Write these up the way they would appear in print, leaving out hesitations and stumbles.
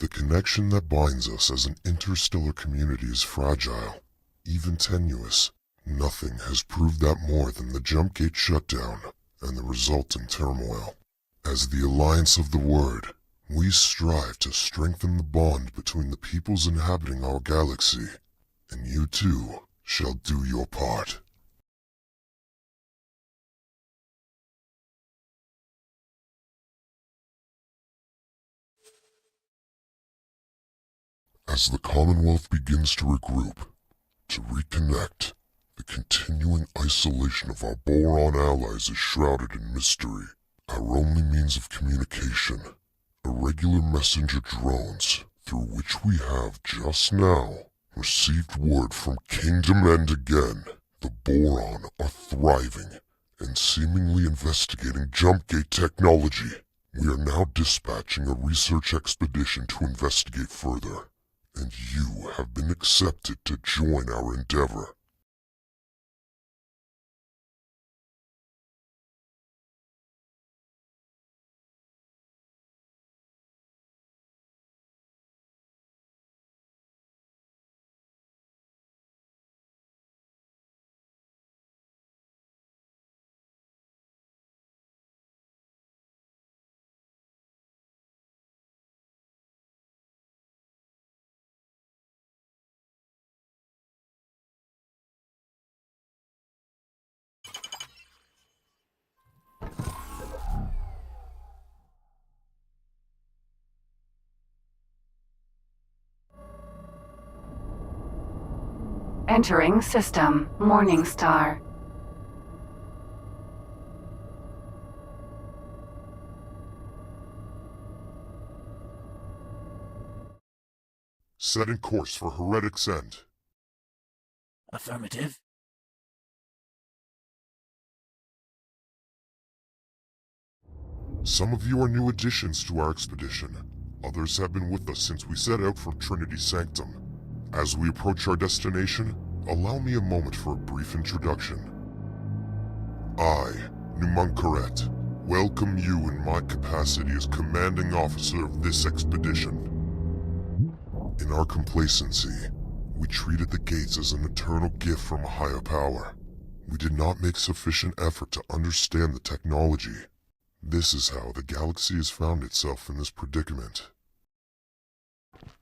The connection that binds us as an interstellar community is fragile, even tenuous. Nothing has proved that more than the jump gate shutdown and the resulting turmoil. As the Alliance of the Word, we strive to strengthen the bond between the peoples inhabiting our galaxy, and you too shall do your part. As the Commonwealth begins to regroup, to reconnect, the continuing isolation of our Boron allies is shrouded in mystery. Our only means of communication, irregular messenger drones, through which we have just now received word from Kingdom End again. The Boron are thriving and seemingly investigating jump gate technology. We are now dispatching a research expedition to investigate further, and you have been accepted to join our endeavor. Entering system, Morningstar. Setting course for Heretic's End. Affirmative. Some of you are new additions to our expedition. Others have been with us since we set out from Trinity Sanctum. As we approach our destination, allow me a moment for a brief introduction. I, Numunkaret, welcome you in my capacity as commanding officer of this expedition. In our complacency, we treated the gates as an eternal gift from a higher power. We did not make sufficient effort to understand the technology. This is how the galaxy has found itself in this predicament.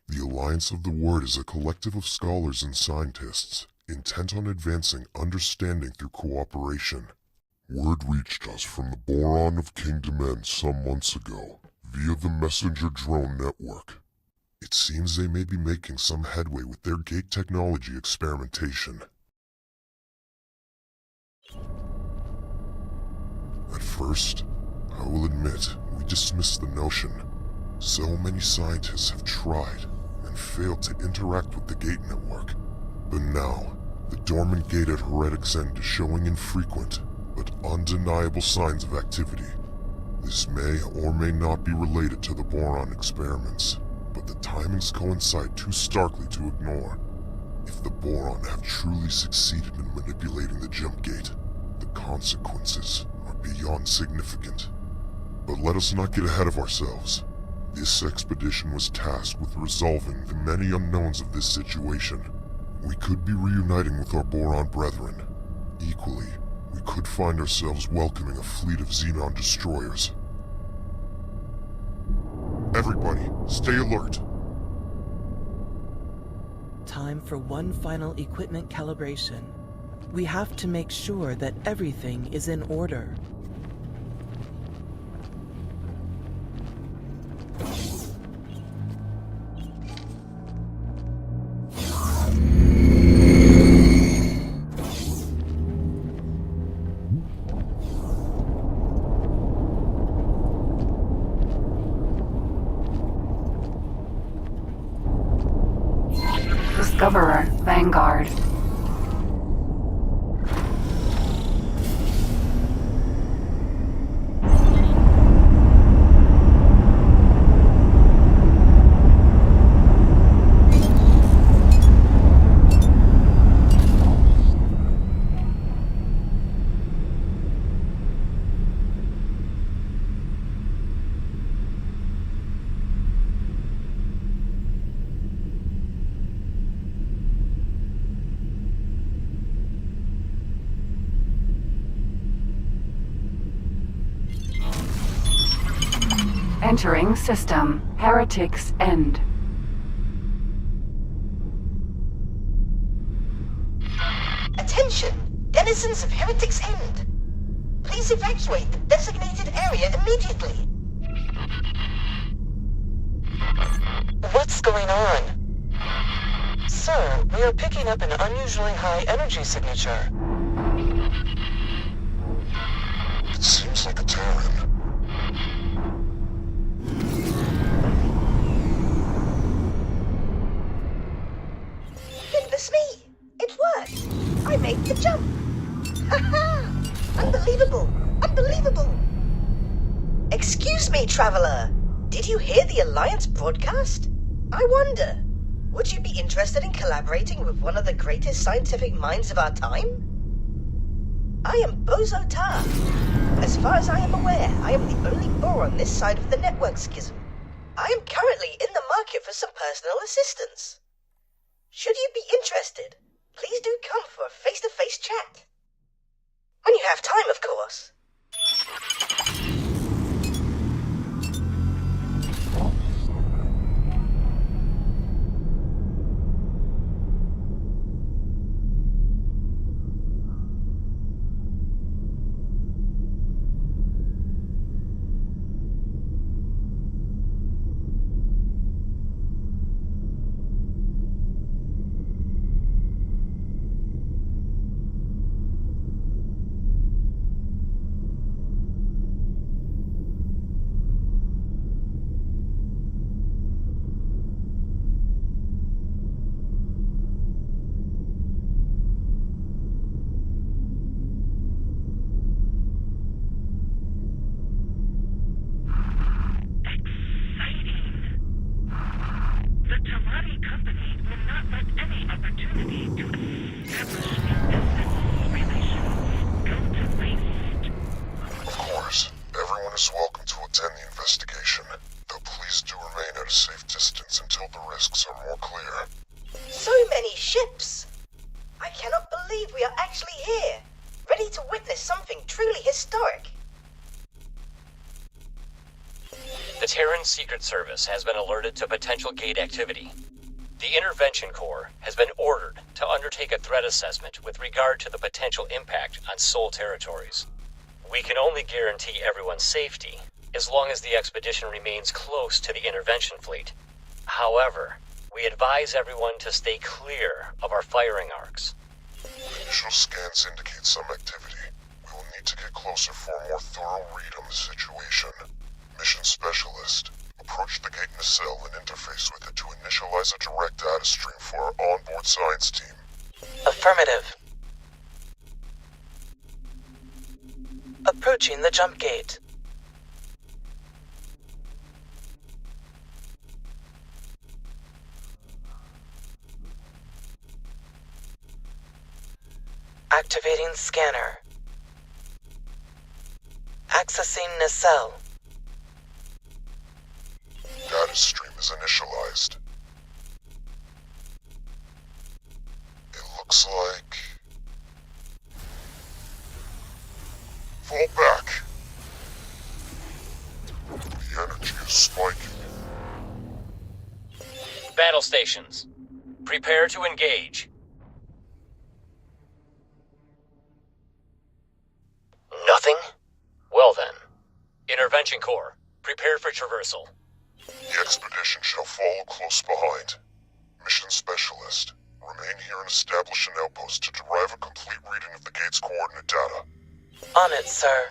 The Alliance of the Word is a collective of scholars and scientists, intent on advancing understanding through cooperation. Word reached us from the Boron of Kingdom End some months ago, via the messenger drone network. It seems they may be making some headway with their gate technology experimentation. At first, I will admit, we dismissed the notion. So many scientists have tried and failed to interact with the gate network. But now, the dormant gate at Heretic's End is showing infrequent but undeniable signs of activity. This may or may not be related to the Boron experiments, but the timings coincide too starkly to ignore. If the Boron have truly succeeded in manipulating the jump gate, the consequences are beyond significant. But let us not get ahead of ourselves. This expedition was tasked with resolving the many unknowns of this situation. We could be reuniting with our Boron brethren. Equally, we could find ourselves welcoming a fleet of Xenon destroyers. Everybody, stay alert. Time for one final equipment calibration. We have to make sure that everything is in order. Discoverer, Vanguard. Entering system. Heretics End. Attention! Denizens of Heretics End. Please evacuate the designated area immediately. What's going on? Sir, we are picking up an unusually high energy signature. It seems like a Terran. Goodness me! It worked! I made the jump! Haha! Unbelievable! Unbelievable! Excuse me, Traveler. Did you hear the Alliance broadcast? I wonder, would you be interested in collaborating with one of the greatest scientific minds of our time? I am Bozo Tar. As far as I am aware, I am the only Boron this side of the network schism. I am currently in the market for some personal assistance. Should you be interested, please do come for a face-to-face chat. When you have time, of course. is welcome to attend the investigation, though please do remain at a safe distance until the risks are more clear. So many ships! I cannot believe we are actually here, ready to witness something truly historic. The Terran Secret Service has been alerted to potential gate activity. The Intervention Corps has been ordered to undertake a threat assessment with regard to the potential impact on Sol territories. We can only guarantee everyone's safety as long as the expedition remains close to the intervention fleet. However, we advise everyone to stay clear of our firing arcs. Initial scans indicate some activity. We will need to get closer for a more thorough read on the situation. Mission Specialist, approach the gate nacelle and interface with it to initialize a direct data stream for our onboard science team. Affirmative. Approaching the jump gate. Activating scanner. Accessing nacelle. Data stream is initialized. It looks like... Fall back. The energy is spiking. Battle stations, prepare to engage. Nothing? Well then, Intervention Corps, prepare for traversal. The expedition shall follow close behind. Mission Specialist, remain here and establish an outpost to derive a complete reading of the gate's coordinate data. On it, sir.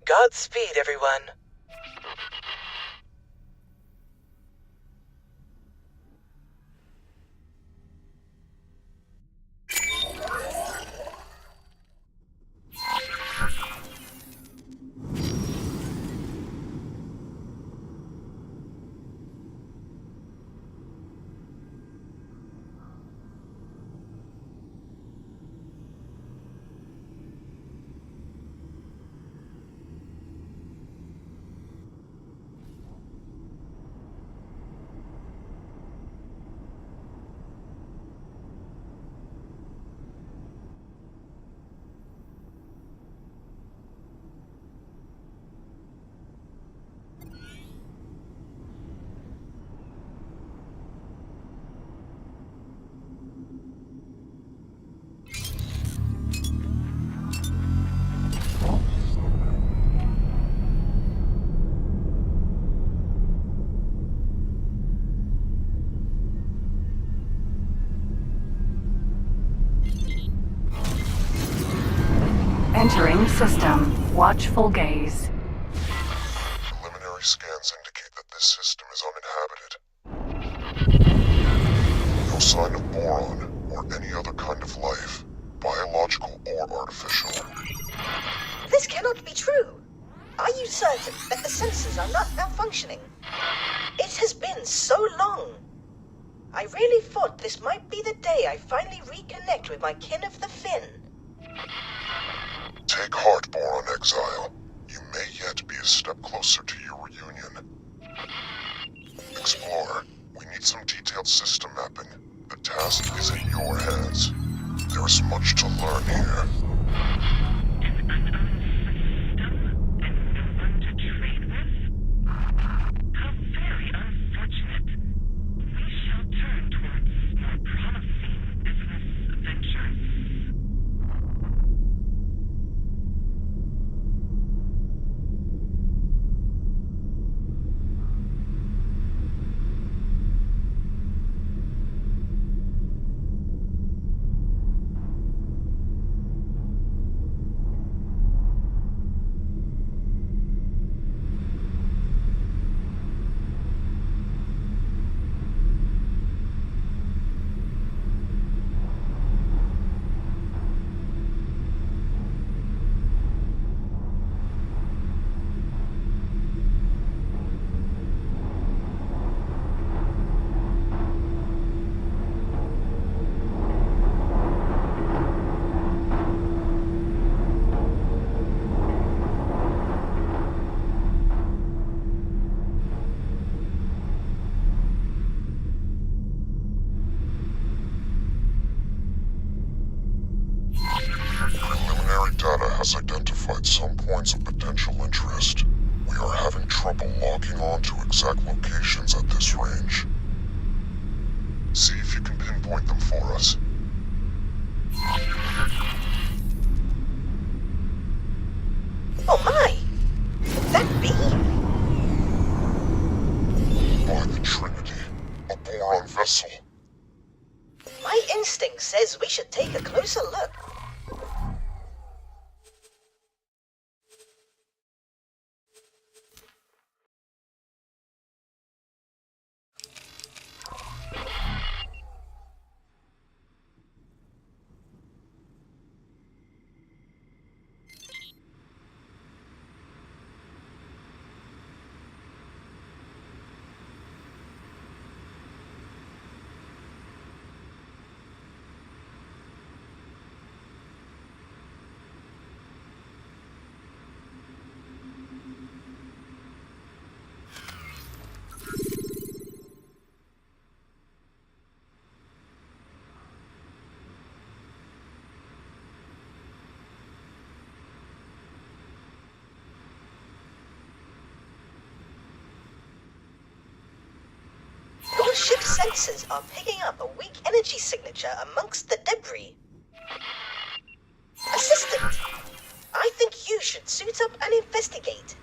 Godspeed, everyone. Entering system. Watchful gaze. Preliminary scans indicate that this system is uninhabited. No sign of boron or any other kind of life, biological or artificial. This cannot be true. Are you certain that the sensors are not malfunctioning? It has been so long. I really thought this might be the day I finally reconnect with my kin of the Fin. Take heart, Boron Exile. You may yet be a step closer to your reunion. Explorer, we need some detailed system mapping. The task is in your hands. There is much to learn here. Data has identified some points of potential interest. We are having trouble logging on to exact locations at this range. See if you can pinpoint them for us. Oh my! Could that be? By the Trinity, a Boron vessel. My instinct says we should take a closer look. Your ship's sensors are picking up a weak energy signature amongst the debris. Assistant, I think you should suit up and investigate.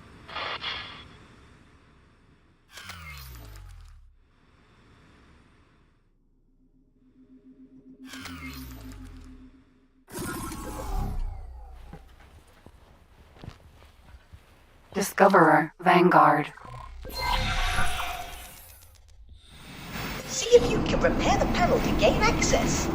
Discoverer, Vanguard. See if you can repair the panel to gain access.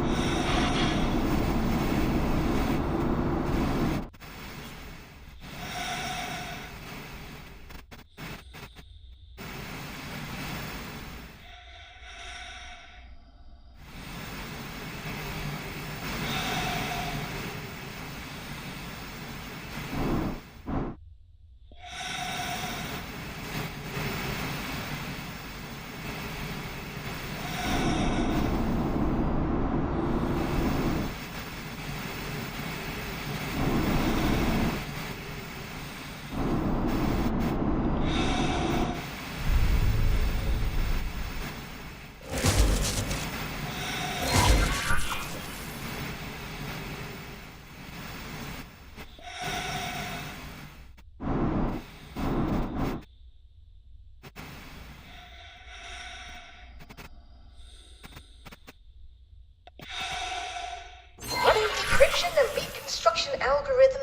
Running decryption and reconstruction algorithm.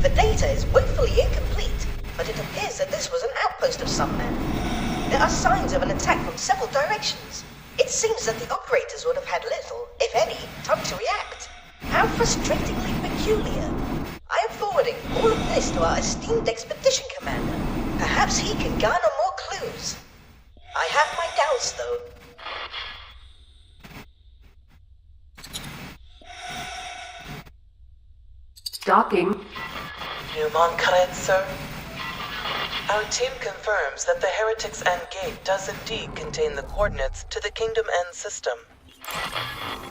The data is woefully incomplete, but it appears that this was an outpost of some man. There are signs of an attack from several directions. It seems that the operators would have had little, if any, time to react. How frustratingly peculiar. I am forwarding all of this to our esteemed expedition commander. Perhaps he can garner more clues. I have my doubts, though. Docking. Newmont Kayet, sir? Our team confirms that the Heretic's End Gate does indeed contain the coordinates to the Kingdom End system.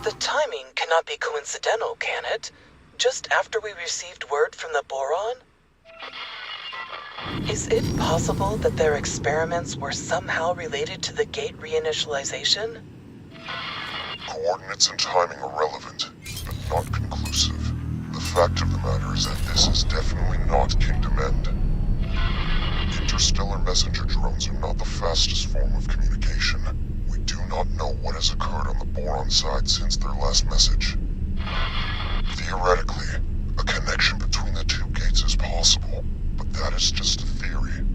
The timing cannot be coincidental, can it? Just after we received word from the Boron? Is it possible that their experiments were somehow related to the gate reinitialization? Coordinates and timing are relevant, but not conclusive. The fact of the matter is that this is definitely not Kingdom End. Interstellar messenger drones are not the fastest form of communication. We do not know what has occurred on the Boron side since their last message. Theoretically, a connection between the two gates is possible, but that is just a theory.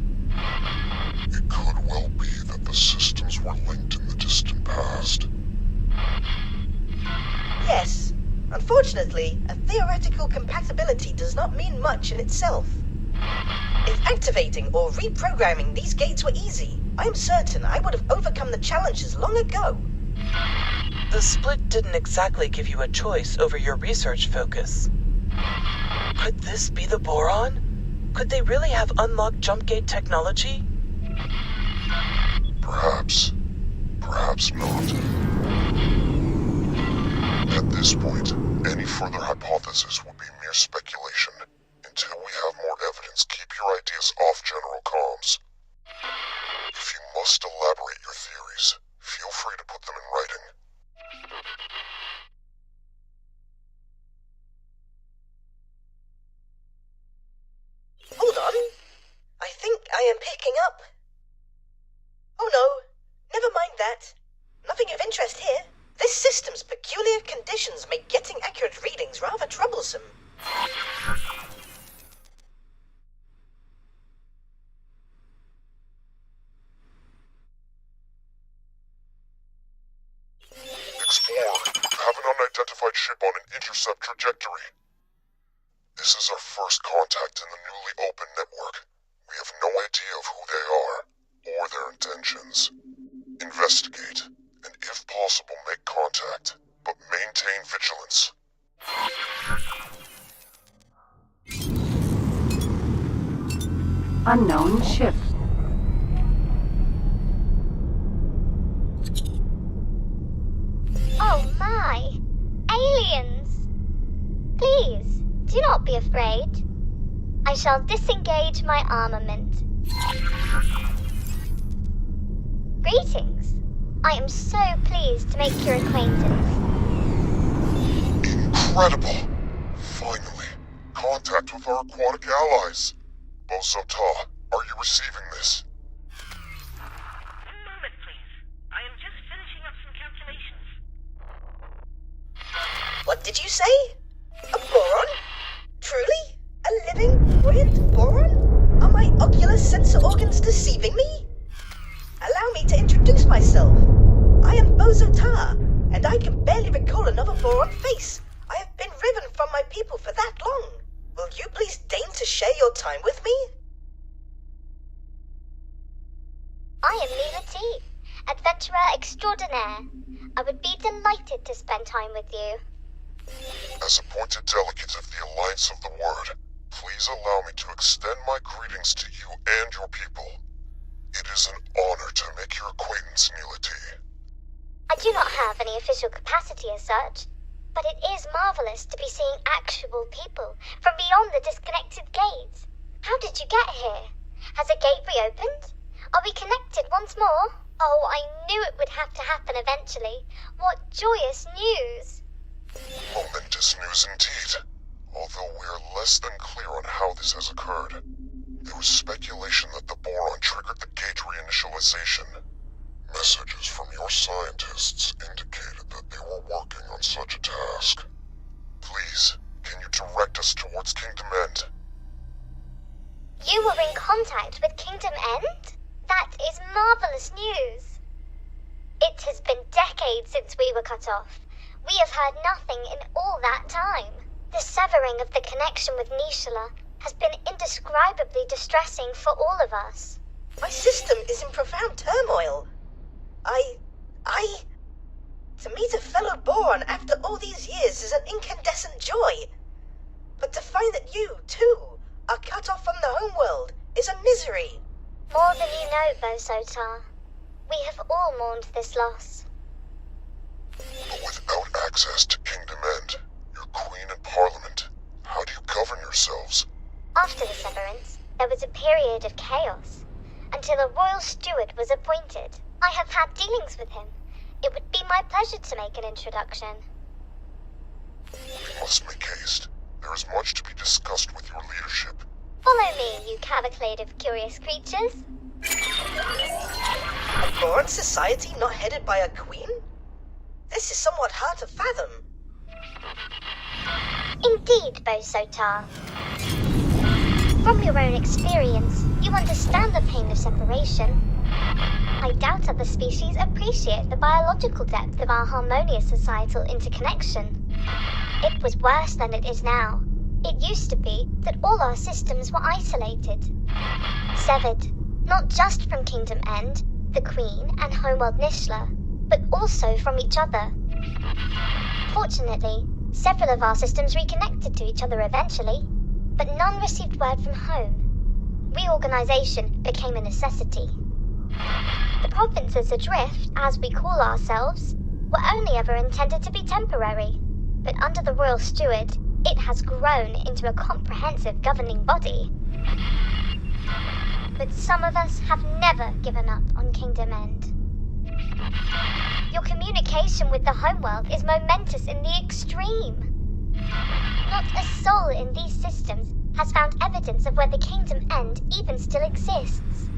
It could well be that the systems were linked in the distant past. Yes. Unfortunately, a theoretical compatibility does not mean much in itself. If activating or reprogramming these gates were easy, I am certain I would have overcome the challenges long ago. The split didn't exactly give you a choice over your research focus. Could this be the Boron? Could they really have unlocked jump gate technology? Perhaps. Perhaps not. At this point, any further hypothesis would be mere speculation. Until we have more evidence, keep your ideas off General Comms. If you must elaborate your theories, feel free to put them in writing. Hold on. I think I am picking up. Oh no, never mind that. Nothing of interest here. This system's peculiar conditions make getting accurate readings rather troublesome. Explorer, you have an unidentified ship on an intercept trajectory. This is our first contact in the newly opened network. We have no idea of who they are, or their intentions. Investigate, and if possible make contact, but maintain vigilance. Unknown ship. Oh my! Aliens! Please, do not be afraid. I shall disengage my armament. Greetings. I am so pleased to make your acquaintance. Incredible! Finally, contact with our aquatic allies. Bosota, are you receiving this? One moment, please. I am just finishing up some calculations. What did you say? A boron? Truly? A living, buoyant boron? Are my ocular sensor organs deceiving me? Allow me to introduce myself. I am Bosota, and I can barely recall another boron face. I have been riven from my people for that long. Will you please deign to share your time with me? I am Mila T, adventurer extraordinaire. I would be delighted to spend time with you. As appointed delegate of the Alliance of the Word, please allow me to extend my greetings to you and your people. It is an honor to make your acquaintance, Mila T. I do not have any official capacity as such, but it is marvelous to be seeing actual people from beyond the disconnected gates. How did you get here? Has a gate reopened? Are we connected once more? Oh, I knew it would have to happen eventually. What joyous news! Momentous news indeed, although we are less than clear on how this has occurred. There was speculation that the Boron triggered the gate reinitialization. Messages from your scientists indicated that they were working on such a task. Please, can you direct us towards Kingdom End? You were in contact with Kingdom End? That is marvelous news. It has been decades since we were cut off. We have heard nothing in all that time. The severing of the connection with Nishala has been indescribably distressing for all of us. My system is in profound turmoil. To meet a fellow Boron after all these years is an incandescent joy. But to find that you, too, are cut off from the homeworld is a misery. More than you know, Bosotar. We have all mourned this loss. But without access to Kingdom End, your Queen and Parliament, how do you govern yourselves? After the severance, there was a period of chaos, until a royal steward was appointed. I have had dealings with him. It would be my pleasure to make an introduction. We must make haste. There is much to be discussed with your leadership. Follow me, you cavalcade of curious creatures. A Boron society not headed by a queen? This is somewhat hard to fathom. Indeed, Bosotar. From your own experience, you understand the pain of separation. I doubt other species appreciate the biological depth of our harmonious societal interconnection. It was worse than it is now. It used to be that all our systems were isolated, severed, not just from Kingdom End, the Queen, and Homeworld Nishala, but also from each other. Fortunately, several of our systems reconnected to each other eventually, but none received word from home. Reorganization became a necessity. The provinces adrift, as we call ourselves, were only ever intended to be temporary, but under the Royal Steward, it has grown into a comprehensive governing body. But some of us have never given up on Kingdom End. Your communication with the homeworld is momentous in the extreme. Not a soul in these systems has found evidence of where the Kingdom End even still exists.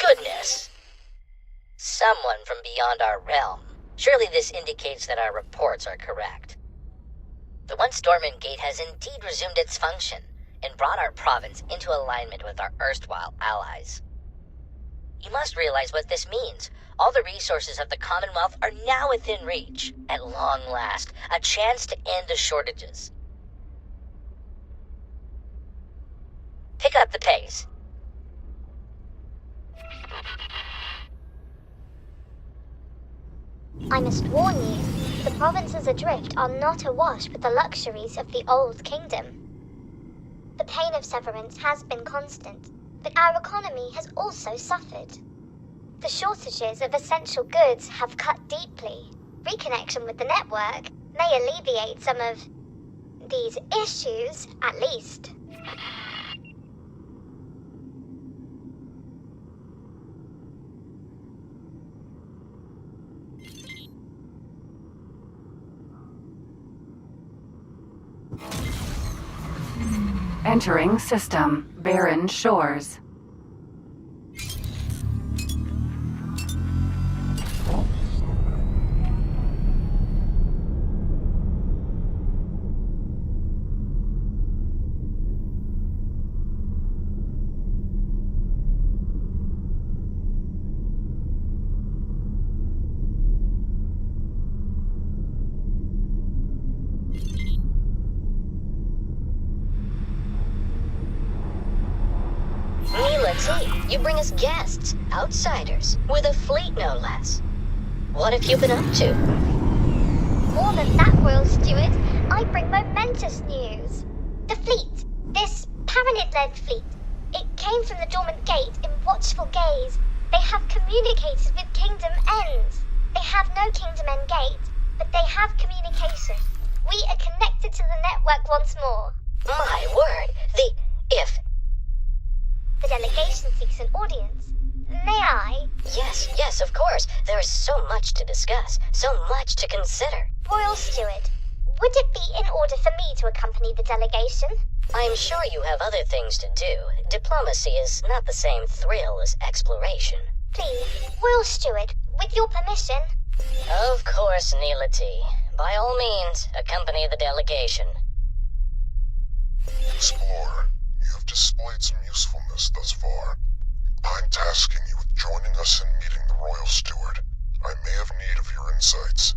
Goodness! Someone from beyond our realm. Surely this indicates that our reports are correct. The once dormant gate has indeed resumed its function and brought our province into alignment with our erstwhile allies. You must realize what this means. All the resources of the Commonwealth are now within reach. At long last, a chance to end the shortages. Pick up the pace. I must warn you, the provinces adrift are not awash with the luxuries of the old kingdom. The pain of severance has been constant, but our economy has also suffered. The shortages of essential goods have cut deeply. Reconnection with the network may alleviate some of these issues, at least. Entering system. Barren Shores. T, you bring us guests, outsiders, with a fleet no less. What have you been up to? More than that, Royal Steward, I bring momentous news. The fleet, this Paranid-led fleet, it came from the dormant gate in watchful gaze. They have communicated with Kingdom Ends. They have no Kingdom End gate, but they have communication. We are connected to the network once more. My word, if... The delegation seeks an audience. May I? Yes, of course. There is so much to discuss, so much to consider. Royal Steward, would it be in order for me to accompany the delegation? I'm sure you have other things to do. Diplomacy is not the same thrill as exploration. Please, Royal Steward, with your permission. Of course, Neela T. By all means, accompany the delegation. Explorer, you have displayed some usefulness thus far. I'm tasking you with joining us in meeting the Royal Steward. I may have need of your insights.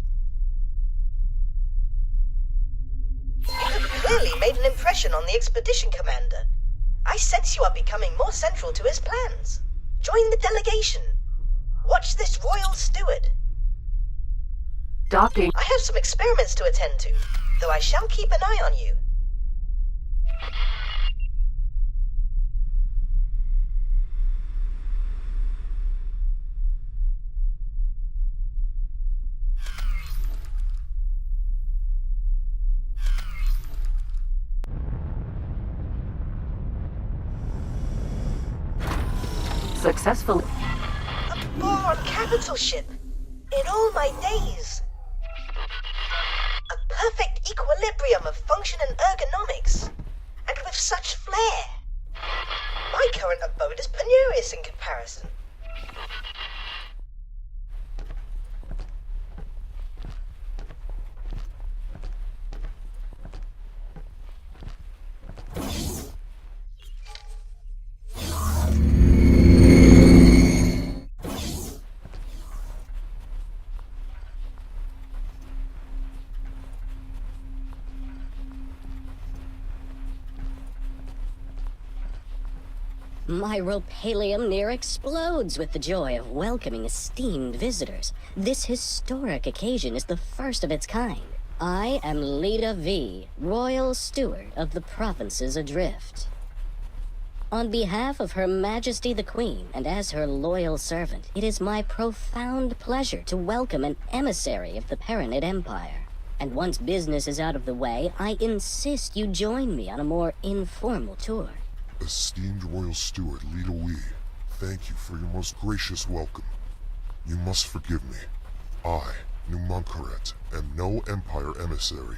You have clearly made an impression on the expedition commander. I sense you are becoming more central to his plans. Join the delegation. Watch this Royal Steward. Docking. I have some experiments to attend to, though I shall keep an eye on you. Successfully. A Boron capital ship. In all my days. A perfect equilibrium of function and ergonomics. And with such flair. My current abode is penurious in comparison. My ropalium near explodes with the joy of welcoming esteemed visitors. This historic occasion is the first of its kind. I am Leda V, Royal Steward of the Provinces Adrift. On behalf of Her Majesty the Queen, and as her loyal servant, it is my profound pleasure to welcome an emissary of the Paranid Empire. And once business is out of the way, I insist you join me on a more informal tour. Esteemed Royal Steward Leda Wee, thank you for your most gracious welcome. You must forgive me. I, Numankaret, am no Empire emissary.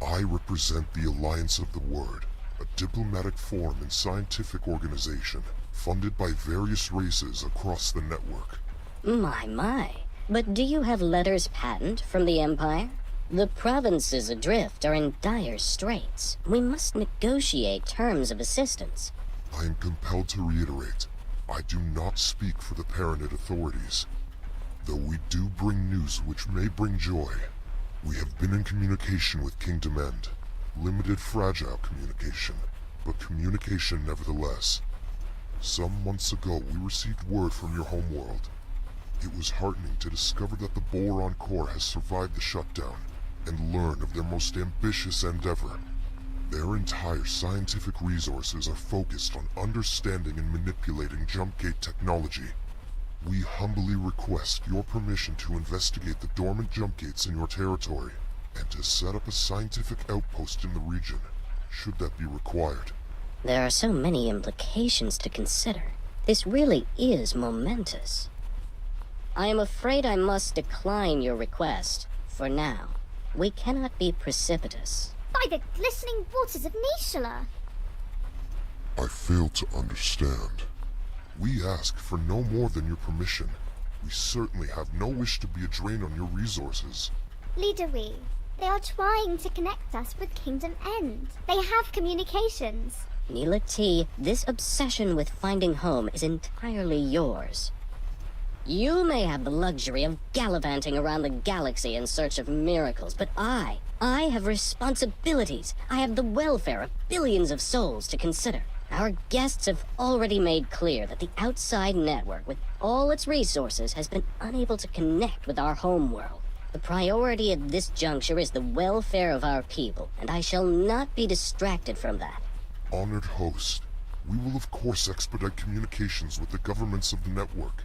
I represent the Alliance of the Word, a diplomatic forum and scientific organization funded by various races across the network. My. But do you have letters patent from the Empire? The provinces adrift are in dire straits. We must negotiate terms of assistance. I am compelled to reiterate, I do not speak for the Paranid authorities. Though we do bring news which may bring joy. We have been in communication with Kingdom End. Limited fragile communication, but communication nevertheless. Some months ago we received word from your homeworld. It was heartening to discover that the Boron core has survived the shutdown, and learn of their most ambitious endeavor. Their entire scientific resources are focused on understanding and manipulating jump gate technology. We humbly request your permission to investigate the dormant jump gates in your territory, and to set up a scientific outpost in the region, should that be required. There are so many implications to consider. This really is momentous. I am afraid I must decline your request, for now. We cannot be precipitous. By the glistening waters of Nishala. I fail to understand. We ask for no more than your permission. We certainly have no wish to be a drain on your resources. Leader Wee, they are trying to connect us with Kingdom End. They have communications. Neela T, this obsession with finding home is entirely yours. You may have the luxury of gallivanting around the galaxy in search of miracles, but I have responsibilities. I have the welfare of billions of souls to consider. Our guests have already made clear that the outside network, with all its resources, has been unable to connect with our homeworld. The priority at this juncture is the welfare of our people, and I shall not be distracted from that. Honored host, we will of course expedite communications with the governments of the network.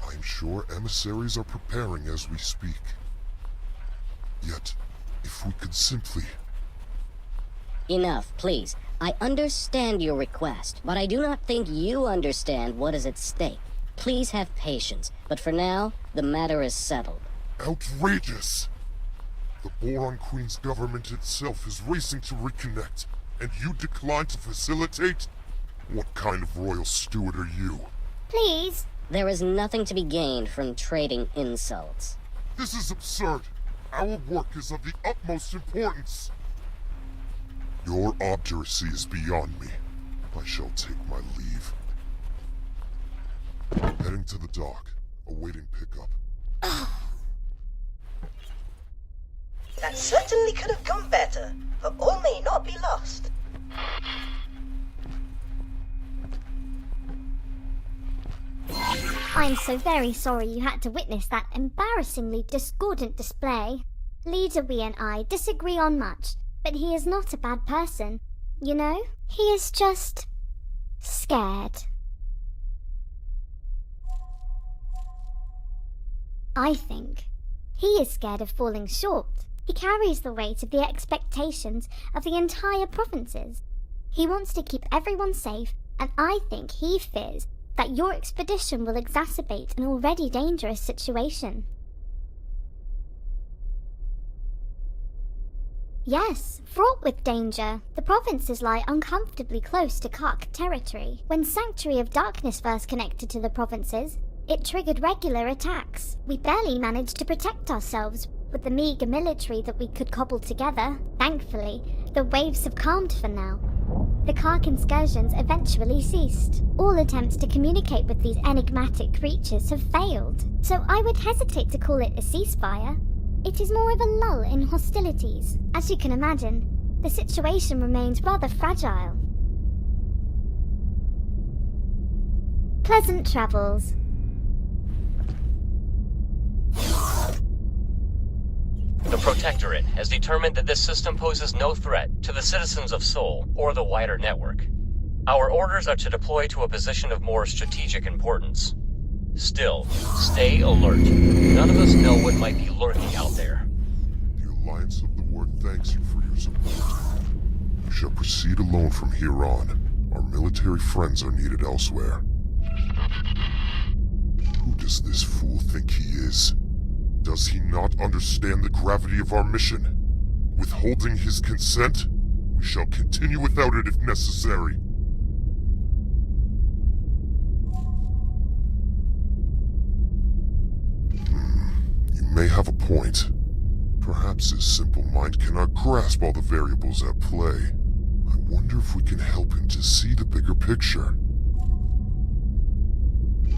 I am sure emissaries are preparing as we speak. Yet, if we could simply... Enough, please. I understand your request, but I do not think you understand what is at stake. Please have patience, but for now, the matter is settled. Outrageous! The Boron Queen's government itself is racing to reconnect, and you decline to facilitate? What kind of royal steward are you? Please. There is nothing to be gained from trading insults. This is absurd. Our work is of the utmost importance. Your obduracy is beyond me. I shall take my leave. Heading to the dock, awaiting pickup. That certainly could have gone better, but all may not be lost. I'm so very sorry you had to witness that embarrassingly discordant display. Leader Wee and I disagree on much, but he is not a bad person. You know, he is just... scared. I think he is scared of falling short. He carries the weight of the expectations of the entire provinces. He wants to keep everyone safe, and I think he fears that your expedition will exacerbate an already dangerous situation. Yes, fraught with danger. The provinces lie uncomfortably close to Kark territory. When Sanctuary of Darkness first connected to the provinces, it triggered regular attacks. We barely managed to protect ourselves with the meager military that we could cobble together. Thankfully, the waves have calmed for now. The Kark incursions eventually ceased. All attempts to communicate with these enigmatic creatures have failed, so I would hesitate to call it a ceasefire. It is more of a lull in hostilities. As you can imagine, the situation remains rather fragile. Pleasant travels. The Protectorate has determined that this system poses no threat to the citizens of Sol or the wider network. Our orders are to deploy to a position of more strategic importance. Still, stay alert. None of us know what might be lurking out there. The Alliance of the Ward thanks you for your support. You shall proceed alone from here on. Our military friends are needed elsewhere. Who does this fool think he is? Does he not understand the gravity of our mission? Withholding his consent? We shall continue without it if necessary. You may have a point. Perhaps his simple mind cannot grasp all the variables at play. I wonder if we can help him to see the bigger picture.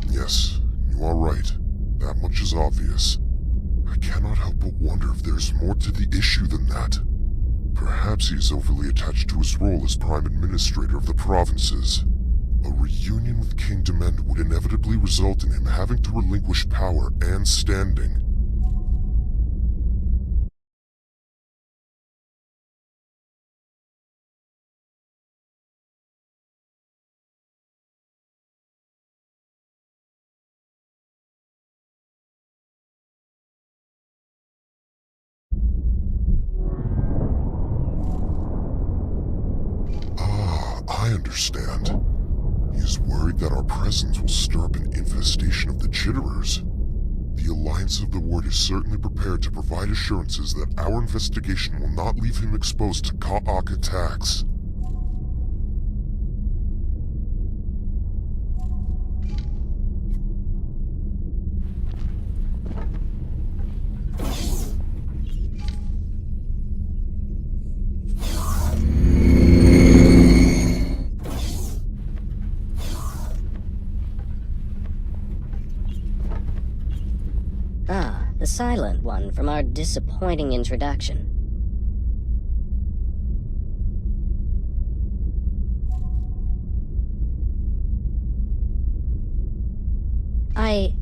Yes, you are right. That much is obvious. I cannot help but wonder if there's more to the issue than that. Perhaps he is overly attached to his role as Prime Administrator of the provinces. A reunion with King Dement would inevitably result in him having to relinquish power and standing. I understand. He is worried that our presence will stir up an infestation of the Chitterers. The Alliance of the Ward is certainly prepared to provide assurances that our investigation will not leave him exposed to Ka'ak attacks. The silent one from our disappointing introduction. I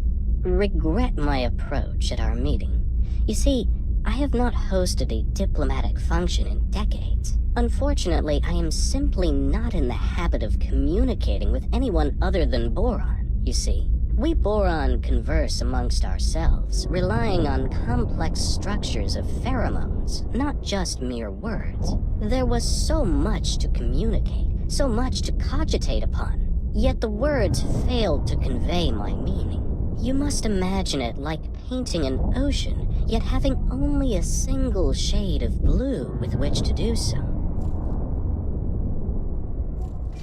regret my approach at our meeting. You see, I have not hosted a diplomatic function in decades. Unfortunately, I am simply not in the habit of communicating with anyone other than Boron, you see. We Boron converse amongst ourselves, relying on complex structures of pheromones, not just mere words. There was so much to communicate, so much to cogitate upon, yet the words failed to convey my meaning. You must imagine it like painting an ocean, yet having only a single shade of blue with which to do so.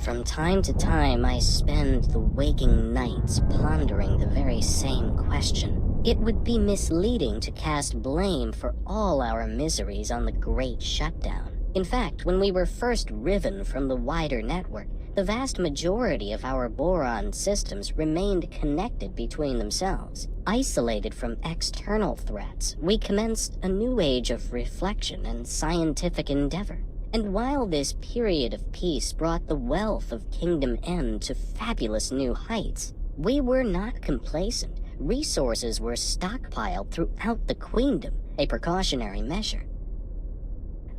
From time to time, I spend the waking nights pondering the very same question. It would be misleading to cast blame for all our miseries on the Great Shutdown. In fact, when we were first riven from the wider network, the vast majority of our Boron systems remained connected between themselves. Isolated from external threats, we commenced a new age of reflection and scientific endeavor. And while this period of peace brought the wealth of Kingdom N to fabulous new heights, we were not complacent. Resources were stockpiled throughout the Queendom, a precautionary measure.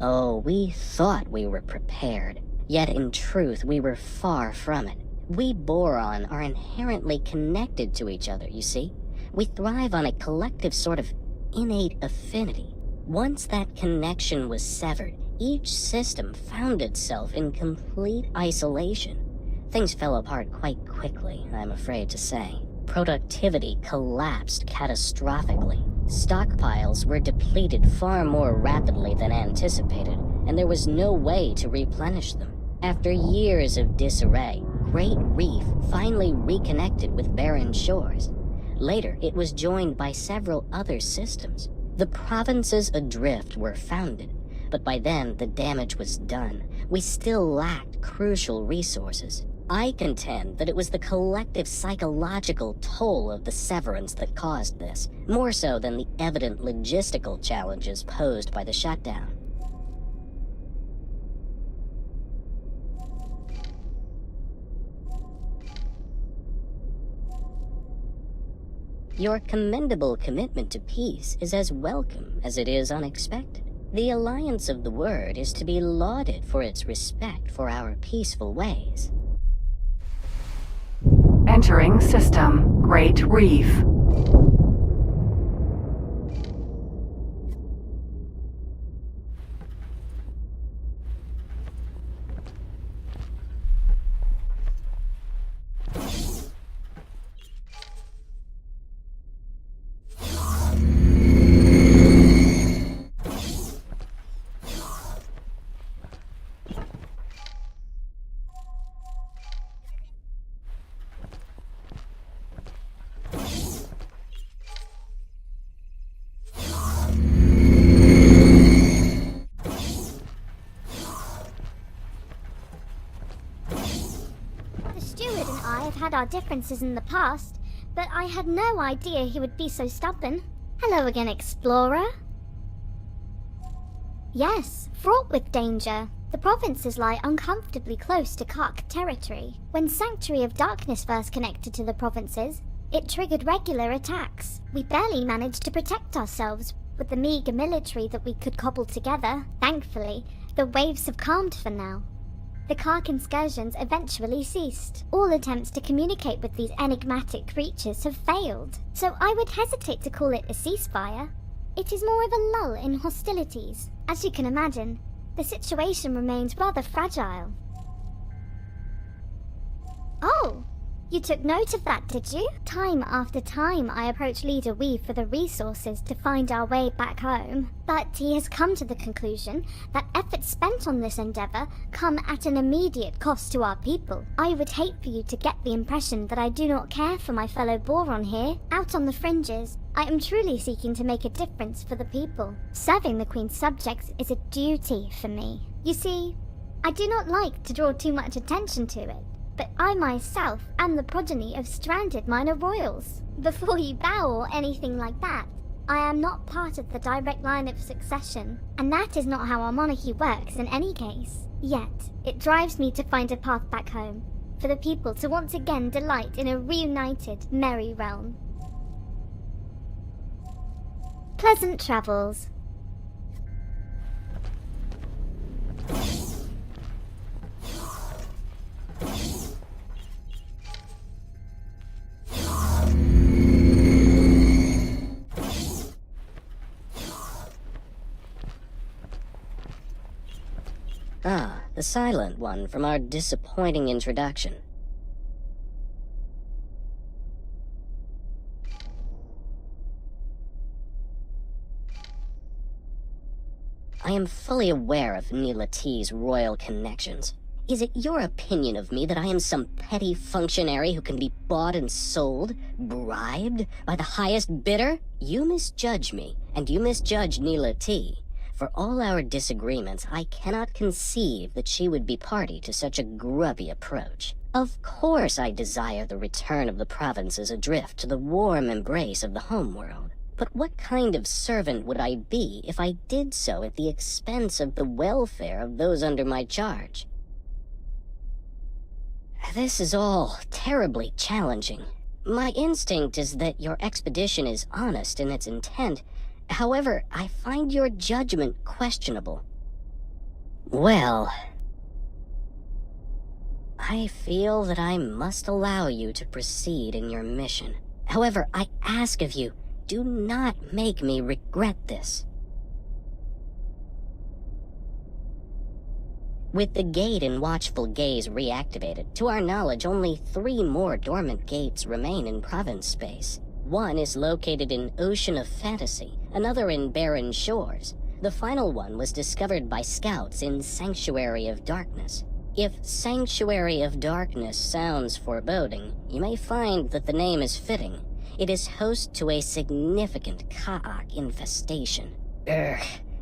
Oh, we thought we were prepared, yet in truth we were far from it. We Boron are inherently connected to each other, you see. We thrive on a collective sort of innate affinity. Once that connection was severed, each system found itself in complete isolation. Things fell apart quite quickly, I'm afraid to say. Productivity collapsed catastrophically. Stockpiles were depleted far more rapidly than anticipated, and there was no way to replenish them. After years of disarray, Great Reef finally reconnected with barren shores. Later, it was joined by several other systems. The provinces adrift were founded, but by then the damage was done. We still lacked crucial resources. I contend that it was the collective psychological toll of the severance that caused this, more so than the evident logistical challenges posed by the shutdown. Your commendable commitment to peace is as welcome as it is unexpected. The Alliance of the Word is to be lauded for its respect for our peaceful ways. Entering system, Great Reef. Our differences in the past, but I had no idea he would be so stubborn. Hello again, Explorer. Yes, fraught with danger. The provinces lie uncomfortably close to Kark territory. When Sanctuary of Darkness first connected to the provinces, it triggered regular attacks. We barely managed to protect ourselves with the meager military that we could cobble together. Thankfully, the waves have calmed for now. The Kark incursions eventually ceased. All attempts to communicate with these enigmatic creatures have failed, so I would hesitate to call it a ceasefire. It is more of a lull in hostilities. As you can imagine, the situation remains rather fragile. Oh! You took note of that, did you? Time after time I approach Leader Wee for the resources to find our way back home, but he has come to the conclusion that efforts spent on this endeavor come at an immediate cost to our people. I would hate for you to get the impression that I do not care for my fellow Boron here. Out on the fringes, I am truly seeking to make a difference for the people. Serving the Queen's subjects is a duty for me. You see, I do not like to draw too much attention to it, but I myself am the progeny of stranded minor royals. Before you bow or anything like that, I am not part of the direct line of succession, and that is not how our monarchy works in any case. Yet, it drives me to find a path back home. for the people to once again delight in a reunited, merry realm. Pleasant travels. Ah, the silent one from our disappointing introduction. I am fully aware of Neela T's royal connections. Is it your opinion of me that I am some petty functionary who can be bought and sold, bribed, by the highest bidder? You misjudge me, and you misjudge Neela T. For all our disagreements, I cannot conceive that she would be party to such a grubby approach. Of course I desire the return of the provinces adrift to the warm embrace of the homeworld. But what kind of servant would I be if I did so at the expense of the welfare of those under my charge? This is all terribly challenging. My instinct is that your expedition is honest in its intent. However, I find your judgment questionable. Well, I feel that I must allow you to proceed in your mission. However, I ask of you, do not make me regret this. With the gate in watchful gaze reactivated, to our knowledge only 3 more dormant gates remain in province space. One is located in Ocean of Fantasy, another in Barren Shores. The final one was discovered by scouts in Sanctuary of Darkness. If Sanctuary of Darkness sounds foreboding, you may find that the name is fitting. It is host to a significant Ka'ak infestation.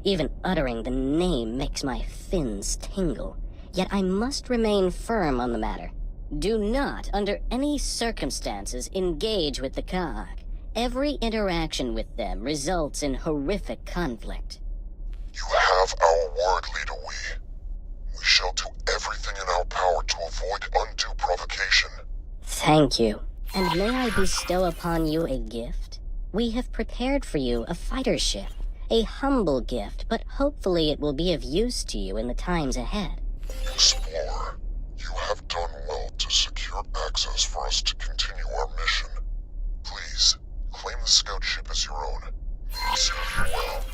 Even uttering the name makes my fins tingle. Yet I must remain firm on the matter. Do not, under any circumstances, engage with the Ka'ak. Every interaction with them results in horrific conflict. You have our word, Leader Wee. We shall do everything in our power to avoid undue provocation. Thank you. And may I bestow upon you a gift? We have prepared for you a fighter ship. A humble gift, but hopefully it will be of use to you in the times ahead. Explorer, you have done well to secure access for us to continue our mission. Please, claim the scout ship as your own. May it serve you well.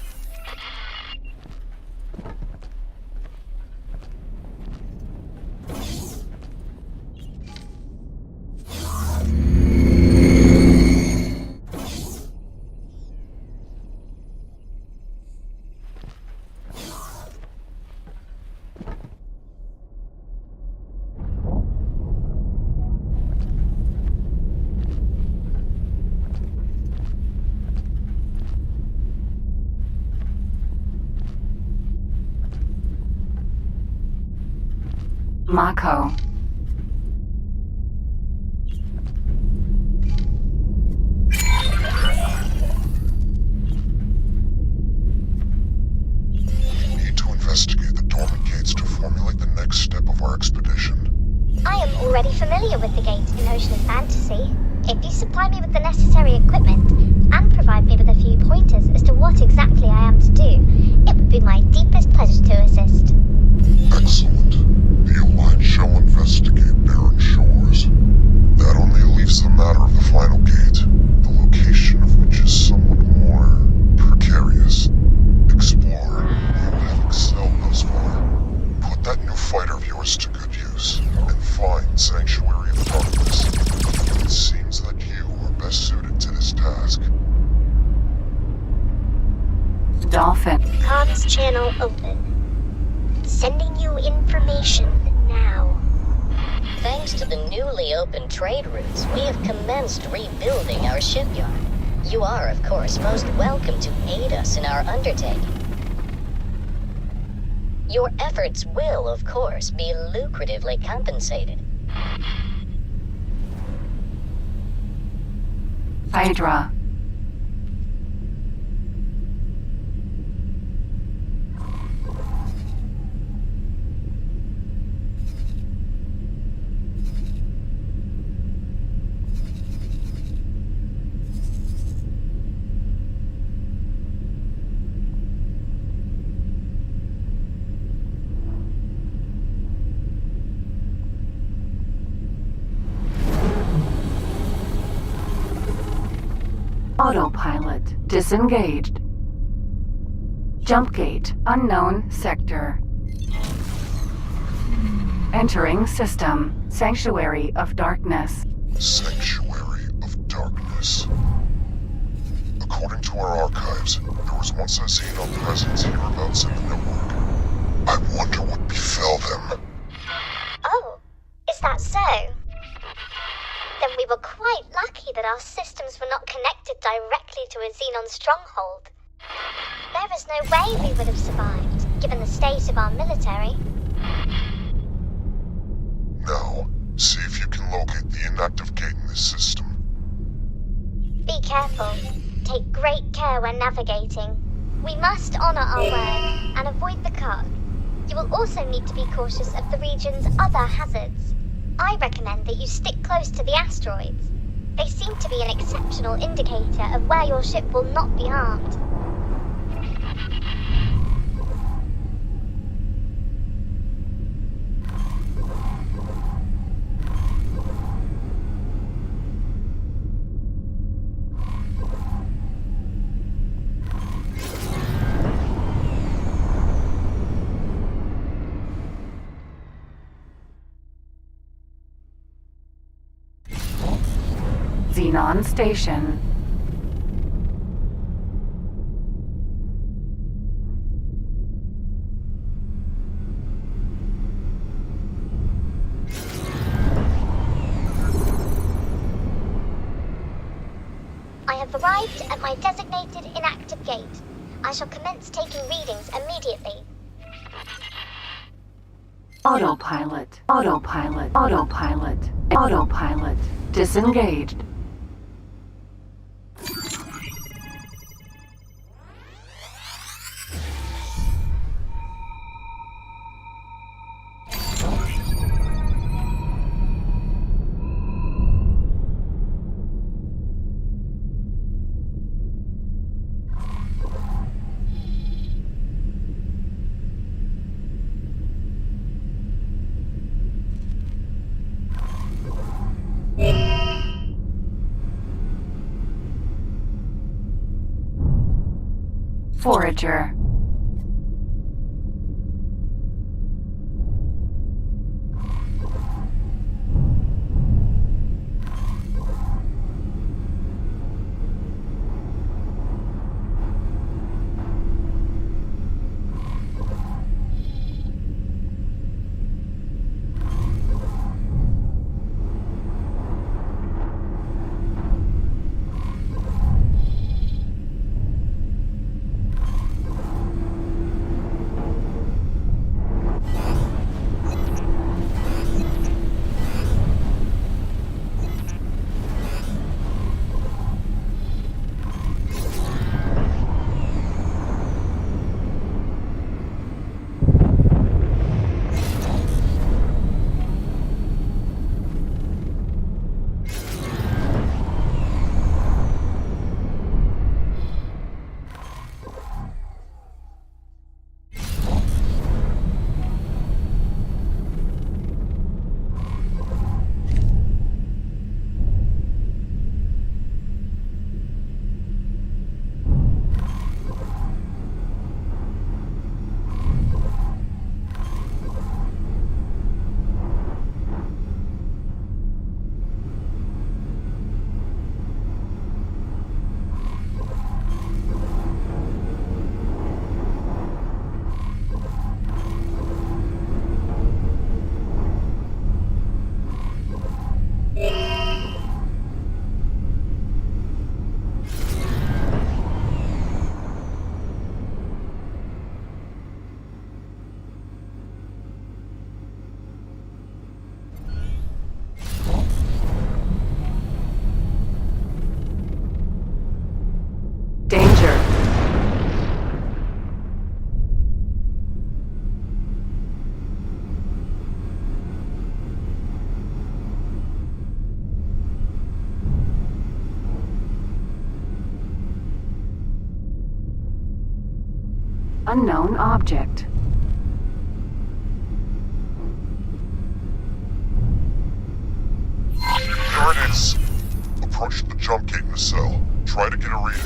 Mako. We need to investigate the dormant gates to formulate the next step of our expedition. I am already familiar with the gate in Ocean of Fantasy. If you supply me with the necessary equipment, and provide me with a few pointers as to what exactly I am to do, it would be my deepest pleasure to assist. Excellent. The Alliance shall investigate Barren Shores. That only leaves the matter of the final gate, the location of which is somewhat more precarious. Explorer, you have excelled thus far. Put that new fighter of yours to good use, and find Sanctuary of Darkness. It seems that you are best suited to this task. Dolphin. Comms channel open. Sending you information now. Thanks to the newly opened trade routes, we have commenced rebuilding our shipyard. You are, of course, most welcome to aid us in our undertaking. Your efforts will, of course, be lucratively compensated. Hydra. Autopilot disengaged. Jump gate unknown sector. Entering system. Sanctuary of Darkness. Sanctuary of Darkness. According to our archives, there was once a Xenon presence hereabouts in the network. I wonder what befell them. Oh, is that so? Then we were quite lucky that our systems were not connected directly to a Xenon stronghold. There is no way we would have survived, given the state of our military. Now, see if you can locate the inactive gate in this system. Be careful. Take great care when navigating. We must honor our word and avoid the cut. You will also need to be cautious of the region's other hazards. I recommend that you stick close to the asteroids. They seem to be an exceptional indicator of where your ship will not be harmed. Xenon Station. I have arrived at my designated inactive gate. I shall commence taking readings immediately. Autopilot. Autopilot. Autopilot. Autopilot disengaged. Forager. Danger. Unknown object. Here it is. Approach the jump gate in the cell. try to get a reading.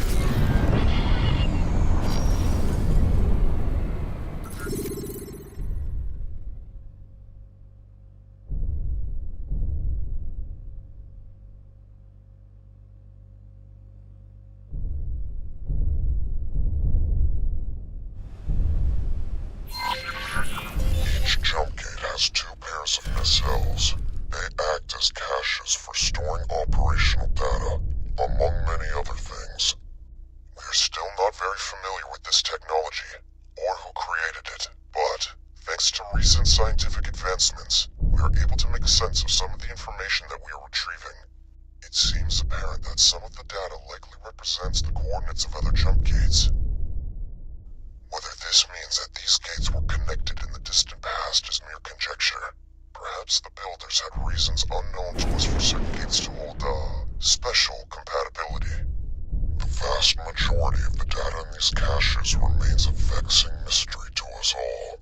Each jump gate has 2 pairs of nacelles. They act as caches for storing operational data, among many other things. We're still not very familiar with this technology, or who created it, but thanks to recent scientific advancements, we are able to make sense of some of the information that we are retrieving. It seems apparent that some of the data likely represents the coordinates of other jump gates. Whether this means that these gates were connected in the distant past is mere conjecture. Perhaps the builders had reasons unknown to us for certain gates to hold, special compatibility. The vast majority of the data in these caches remains a vexing mystery to us all.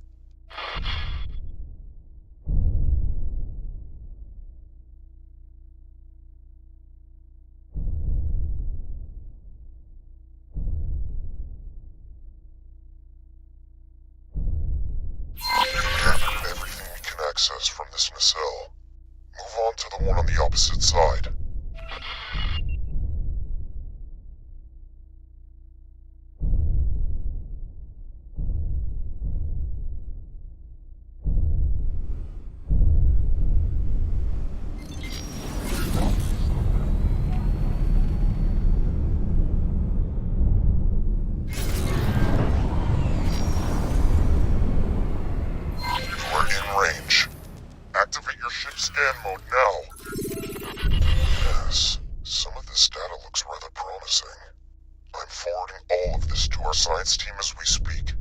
We've gathered everything we can access from this nacelle. Move on to the one on the opposite side. You are in range. Activate your ship scan mode now. Yes, some of this data looks rather promising. I'm forwarding all of this to our science team as we speak.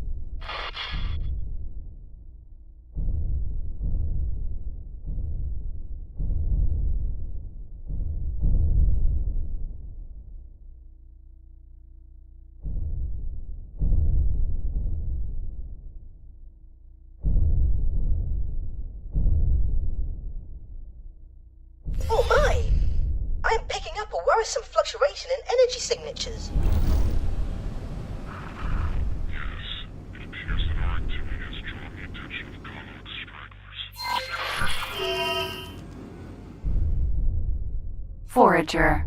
Oh my! I'm picking up a worrisome fluctuation in energy signatures. It appears that our activity has drawn the attention of Connaught stragglers. Forager.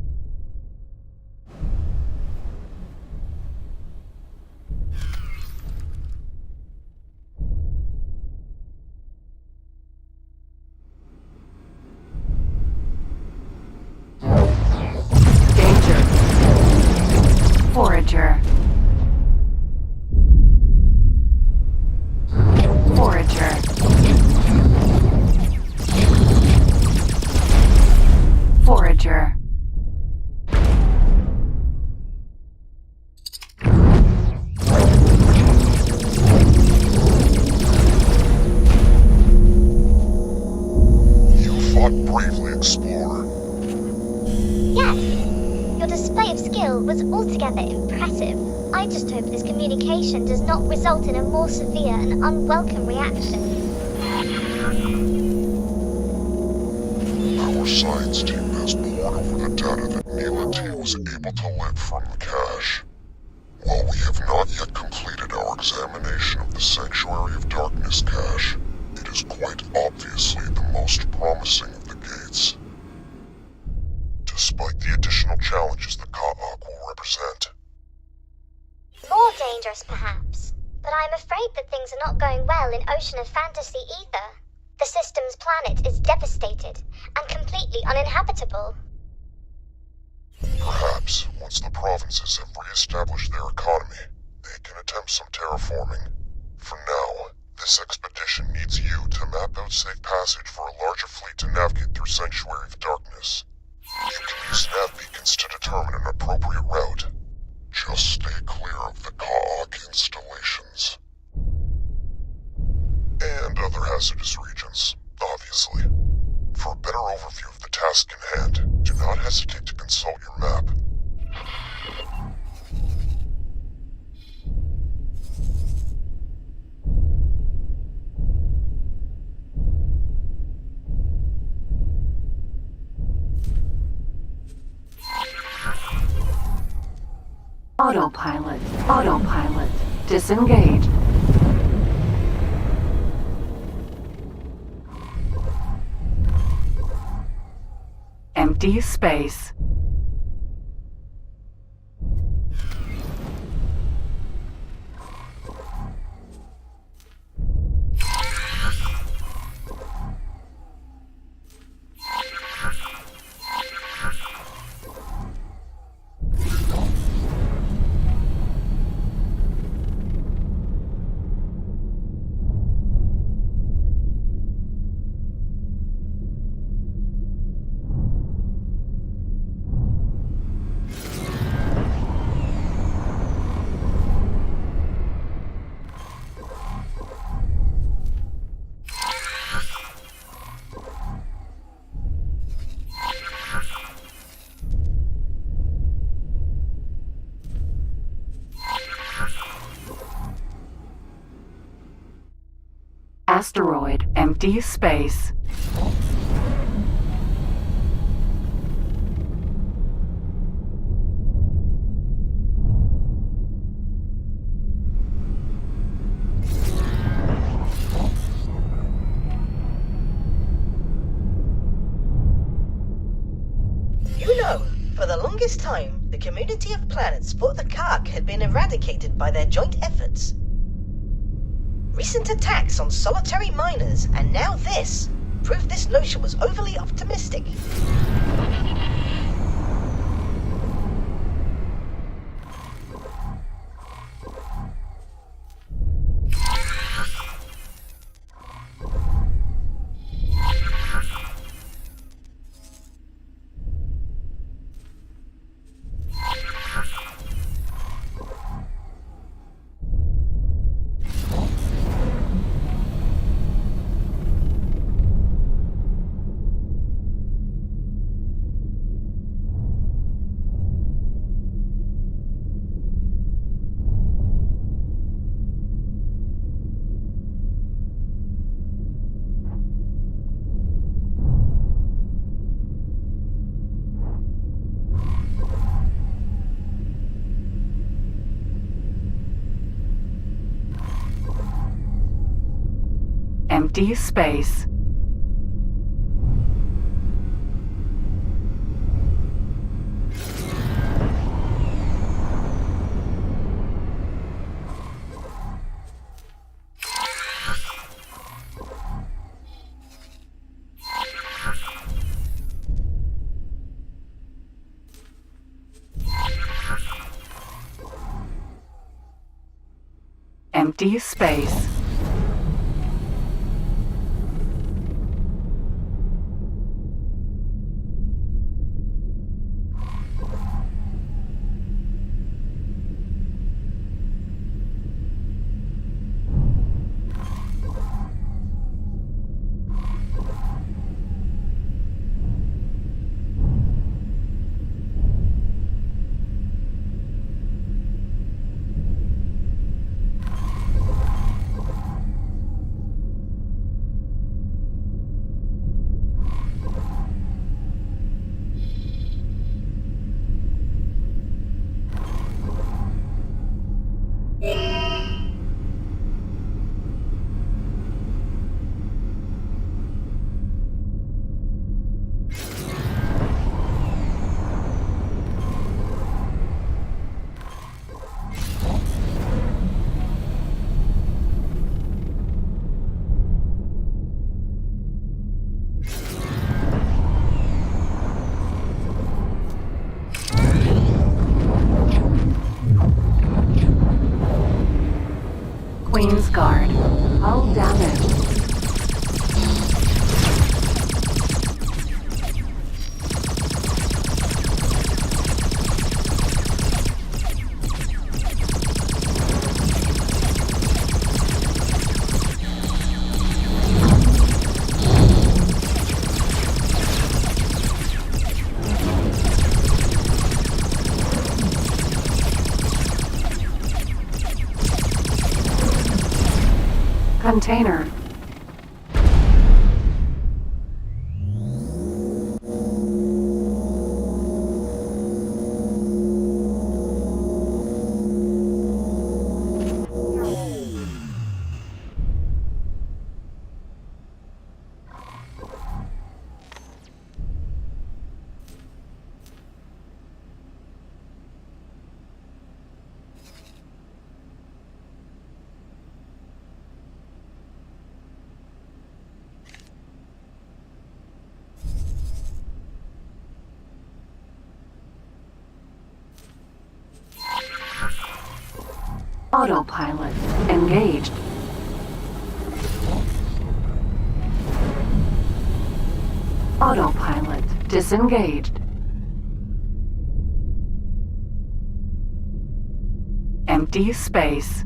Danger. Forager. Forager. Forager. You fought bravely, Explorer. Yes, your display of skill was altogether impressive. I just hope this communication does not result in a more severe and unwelcome reaction. Our science team has pored over the data that Neela T was able to lift from the cache. While we have not yet completed our examination of the Sanctuary of Darkness cache, it is quite obviously the most promising of the gates. Despite the additional challenges the Ka'ak will represent, More dangerous, perhaps. But I'm afraid that things are not going well in Ocean of Fantasy either. The system's planet is devastated and completely uninhabitable. perhaps once the provinces have re-established their economy, they can attempt some terraforming. For now, this expedition needs you to map out safe passage for a larger fleet to navigate through Sanctuary of Darkness. You can use nav beacons to determine an appropriate route. Just stay clear of the Ka'ak installations. And other hazardous regions, obviously. For a better overview of the task in hand, do not hesitate to consult your map. Autopilot. Autopilot. Disengaged. Empty space. Asteroid. Empty space. You know, for the longest time, the community of planets thought the Kark had been eradicated by their joint efforts. Recent attacks on solitary miners, and now this, prove this notion was overly optimistic. Empty space. Empty space. Queen's Guard. Hull damage. Container. Autopilot engaged. Autopilot disengaged. Empty space.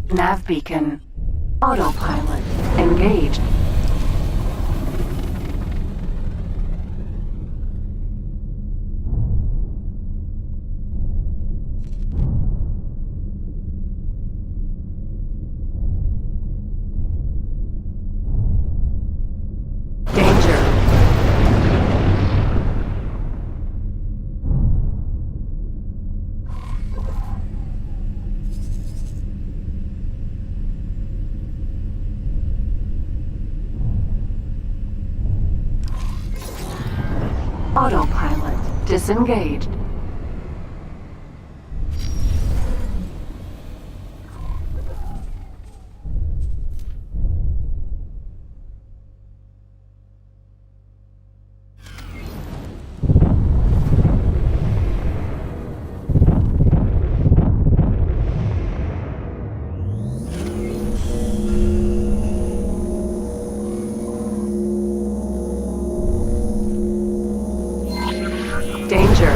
Nav beacon. Autopilot engaged. Danger. Autopilot disengaged. Danger.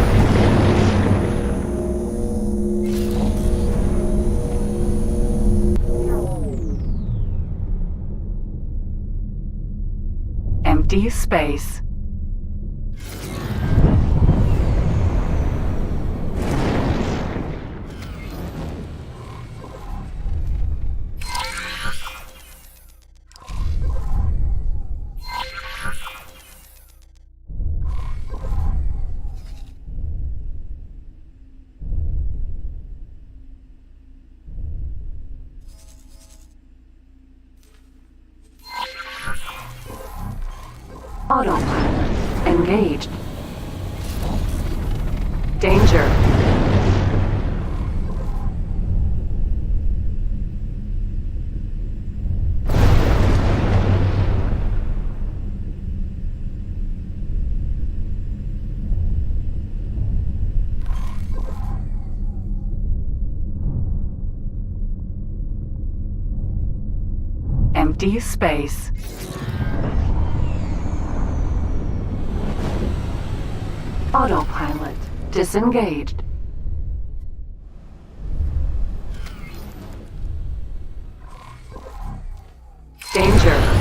Empty space. Autopilot engaged. Danger. Empty space. Autopilot disengaged. Danger.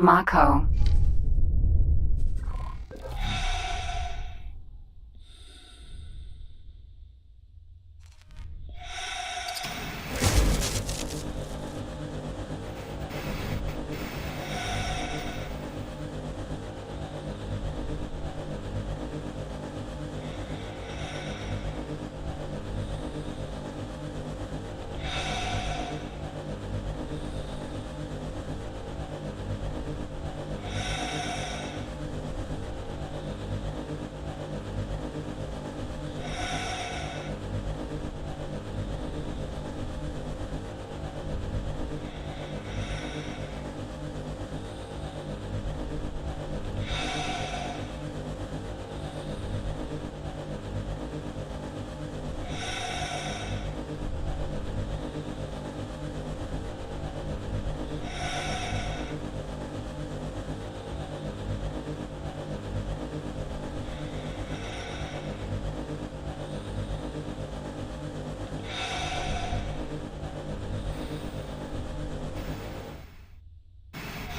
Mako.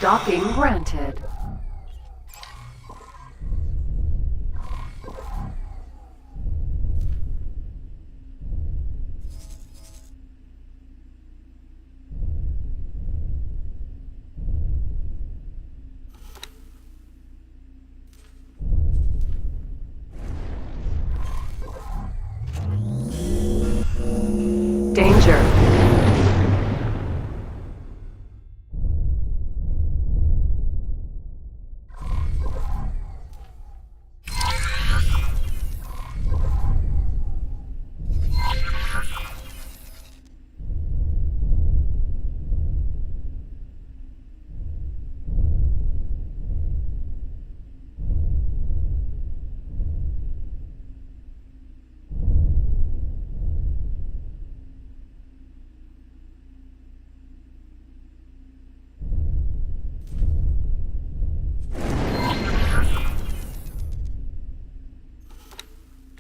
Docking granted. Danger.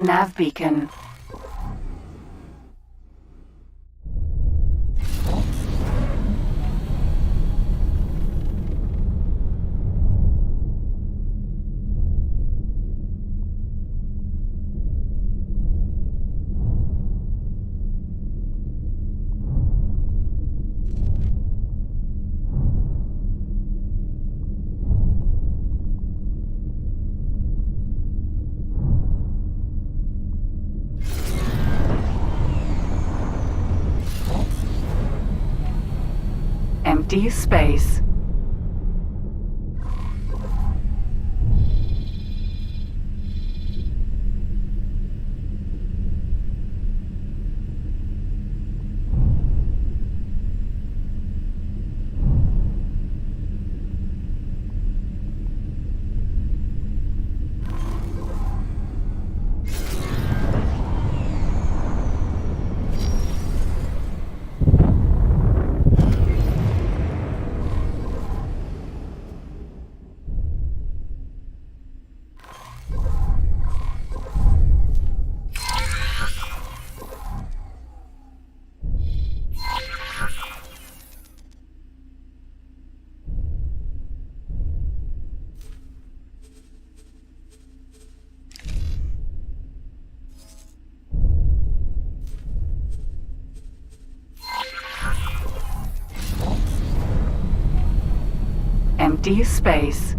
Nav beacon. Empty space. Empty space.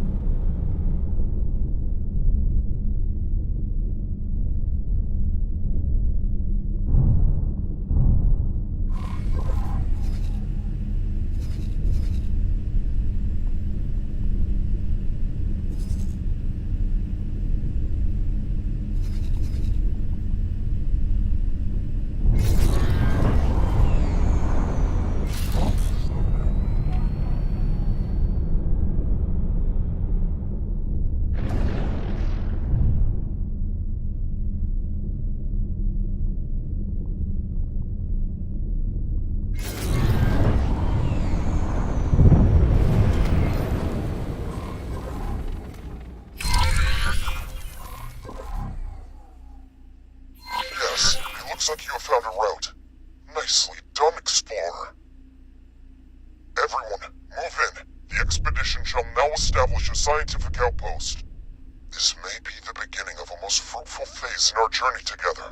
Looks like you have found a route. Nicely done, Explorer. Everyone, move in. The expedition shall now establish a scientific outpost. This may be the beginning of a most fruitful phase in our journey together.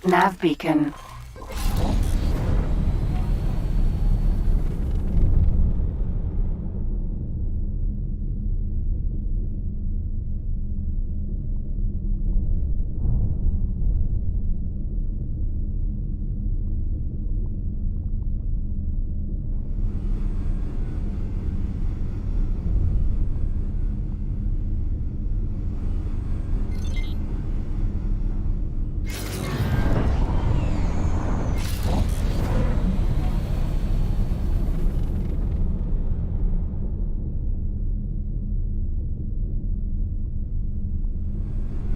Nav beacon.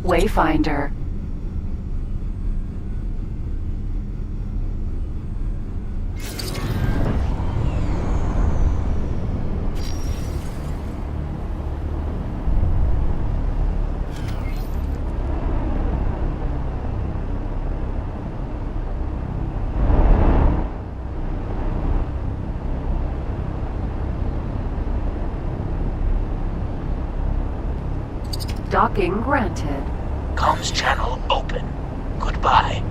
Wayfinder. Docking granted. Comms channel open. Goodbye.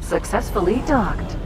Successfully docked.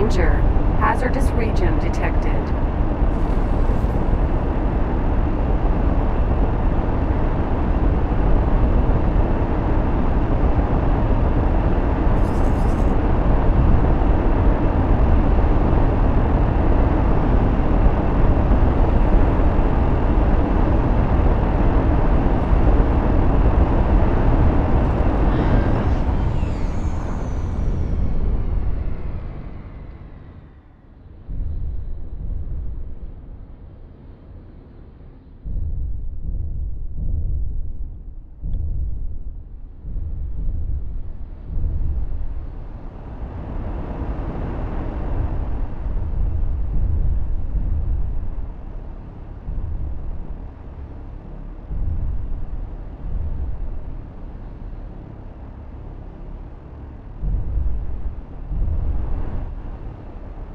Danger. Hazardous region detected.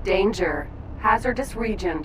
Danger. Hazardous region.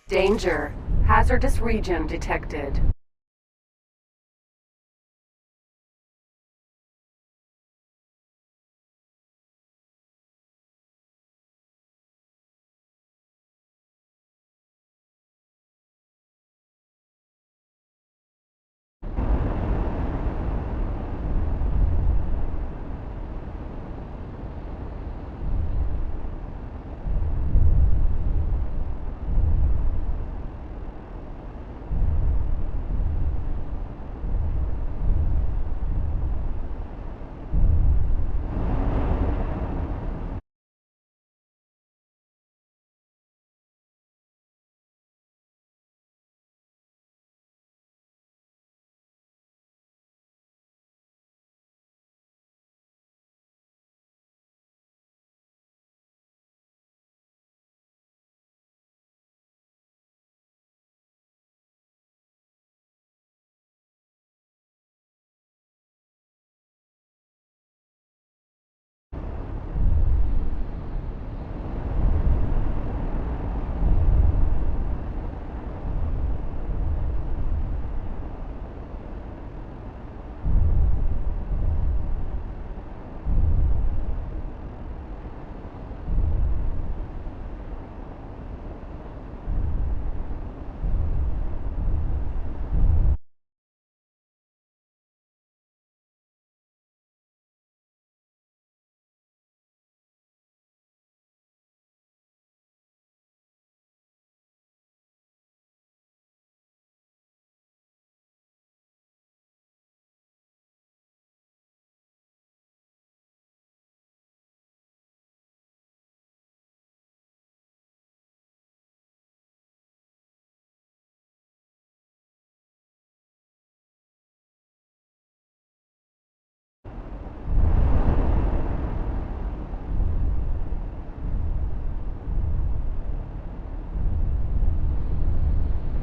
Danger. Hazardous region detected.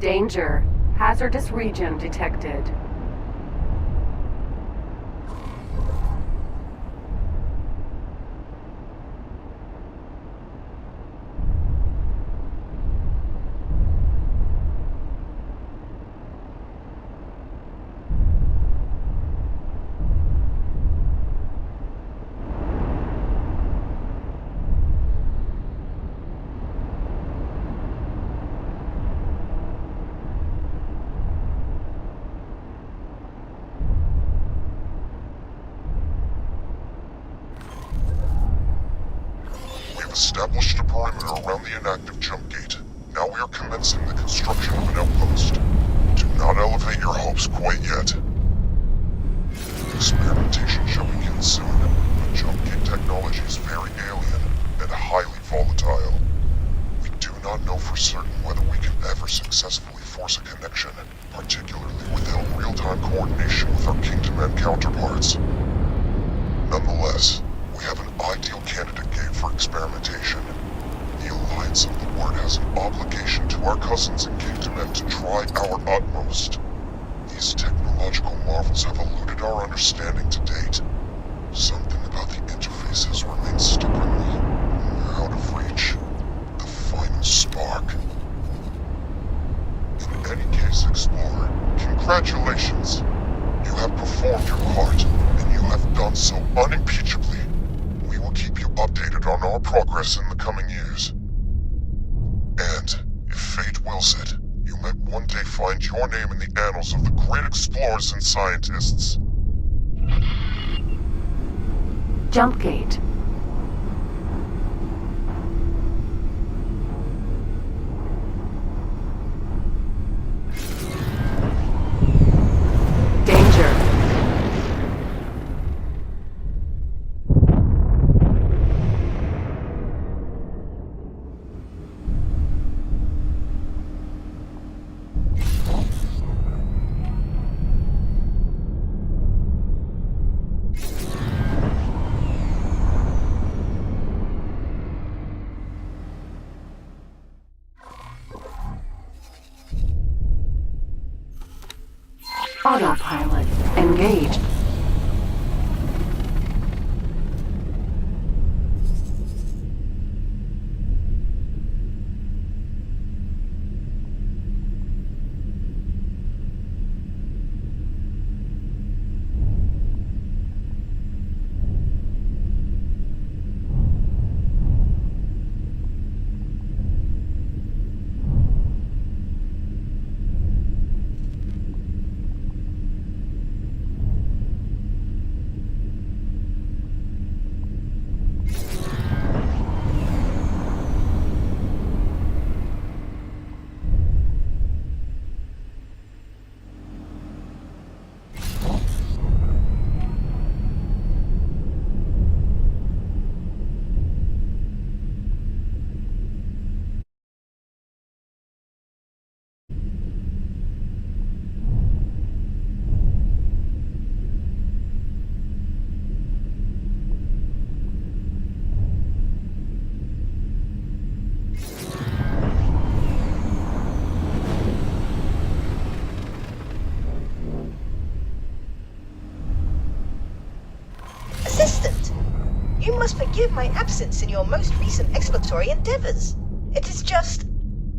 Danger. Hazardous region detected. Established a perimeter around the inactive jump gate. Now we are commencing the construction of an outpost. Do not elevate your hopes quite yet. Experimentation shall begin soon. The jump gate technology is very alien and highly volatile. We do not know for certain whether we can ever successfully force a connection, particularly without real-time coordination with our Kingdom counterparts. Nonetheless, we have an ideal candidate game for experimentation. The Alliance of the Word has an obligation to our cousins in Kingdom M to try our utmost. These technological marvels have eluded our understanding to date. Something about the interfaces remains stubbornly out of reach. The final spark. In any case, Explorer, congratulations. You have performed your part, and you have done so unimpeachably. We will keep you updated on our progress in the coming years. And, if fate wills it, you may one day find your name in the annals of the great explorers and scientists. Jump gate. Danger. Autopilot engaged. You must forgive my absence in your most recent exploratory endeavors. It is just,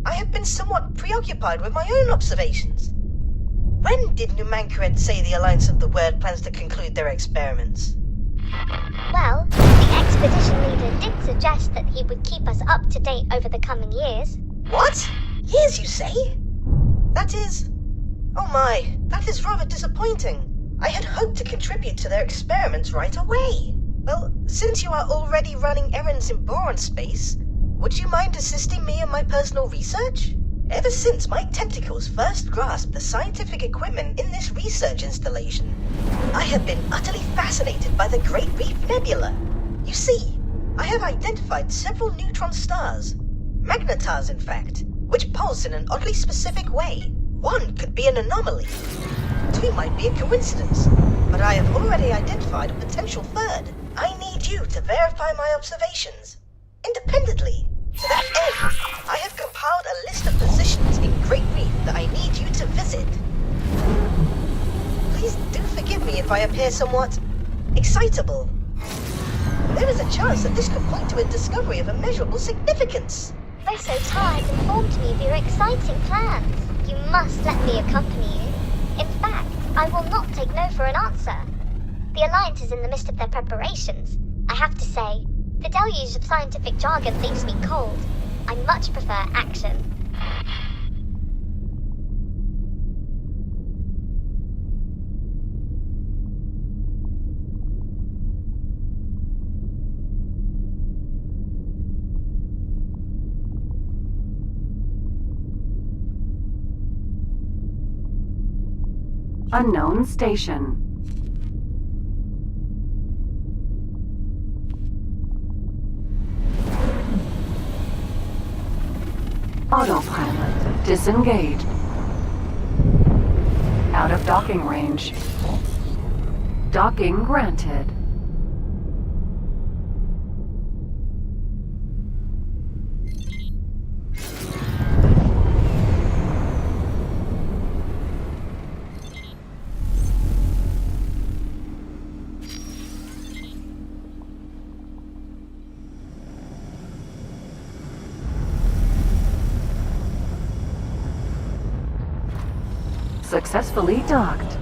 I have been somewhat preoccupied with my own observations. When did Numankaret say the Alliance of the Word plans to conclude their experiments? Well, the expedition leader did suggest that he would keep us up to date over the coming years. What? Years, you say? That is... Oh my, that is rather disappointing. I had hoped to contribute to their experiments right away. Well, since you are already running errands in Boron space, would you mind assisting me in my personal research? Ever since my tentacles first grasped the scientific equipment in this research installation, I have been utterly fascinated by the Great Reef Nebula. You see, I have identified several neutron stars, magnetars in fact, which pulse in an oddly specific way. One could be an anomaly. Two might be a coincidence, but I have already identified a potential third. I need you to verify my observations, independently. To that end, I have compiled a list of positions in Great Reef that if I appear somewhat excitable. There is a chance that this could point to a discovery of immeasurable significance. Oso Tar has informed me of your exciting plans. You must let me accompany you. In fact, I will not take no for an answer. The Alliance is in the midst of their preparations. I have to say, the deluge of scientific jargon leaves me cold. I much prefer action. Unknown station. Autopilot disengaged. Out of docking range. Docking granted. Successfully docked.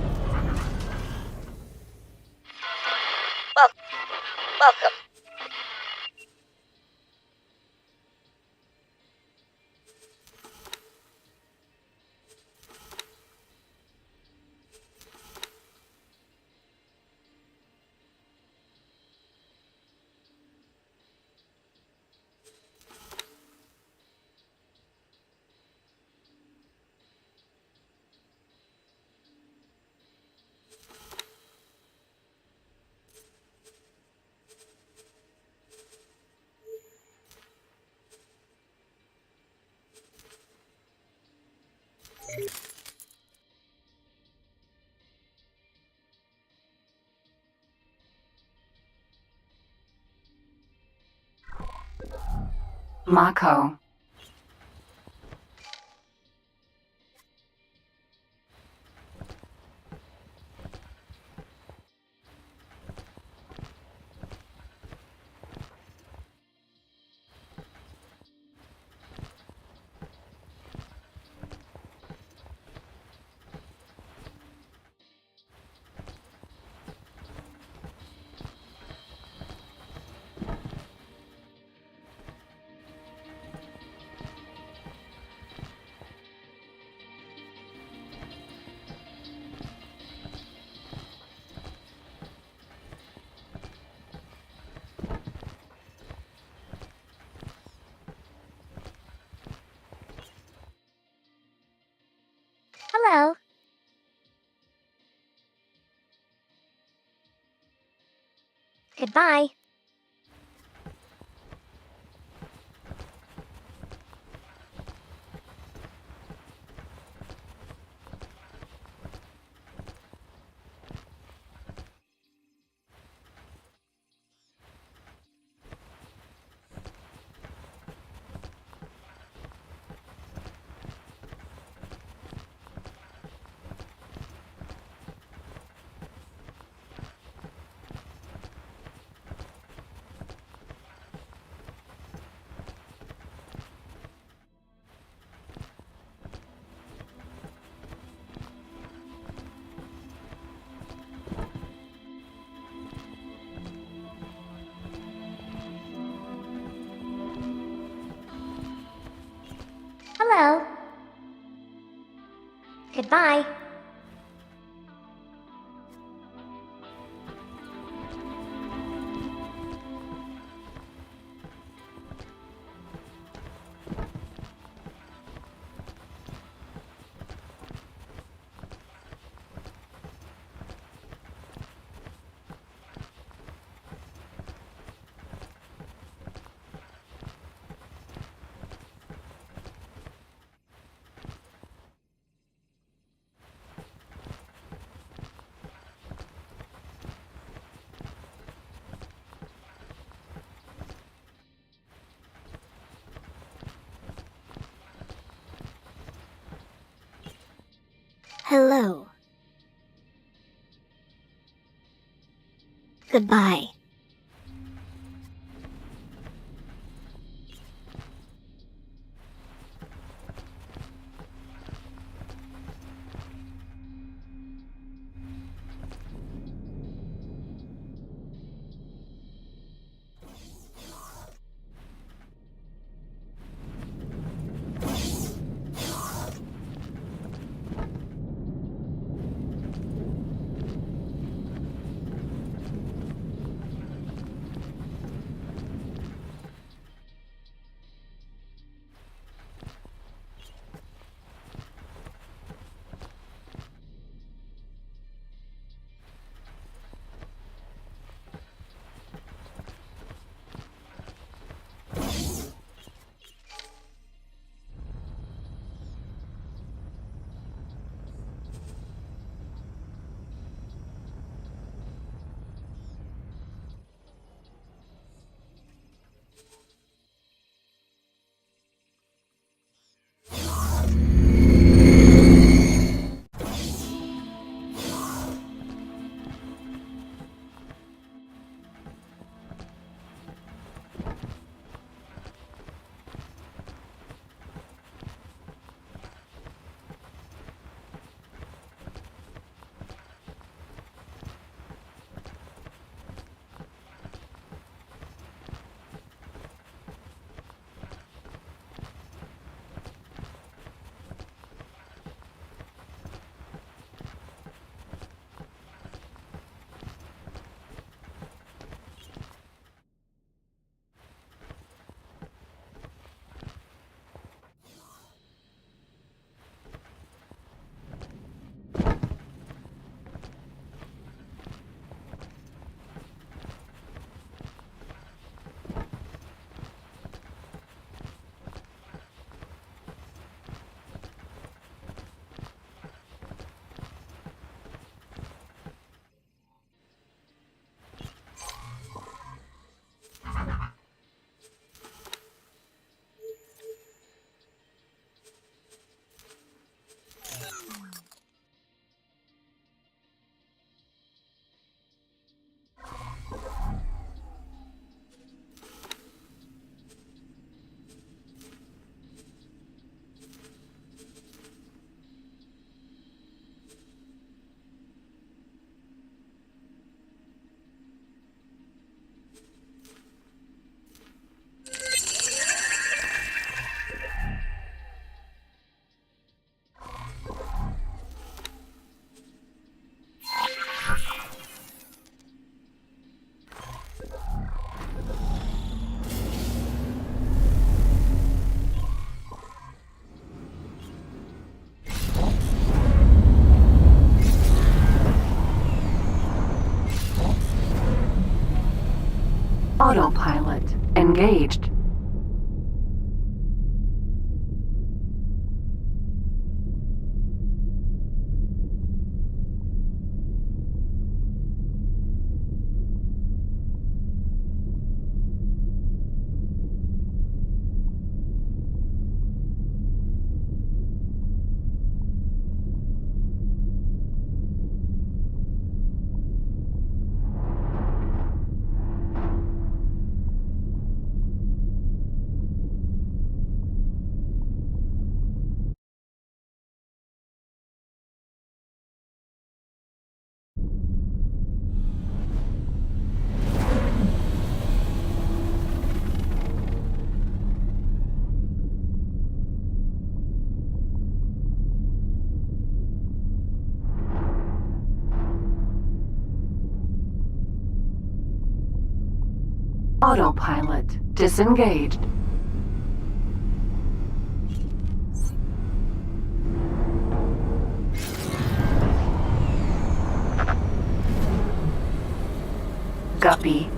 Welcome. Mako. Hello. Goodbye. Hello. Goodbye. Hello. Goodbye. Autopilot engaged. Autopilot disengaged. Guppy.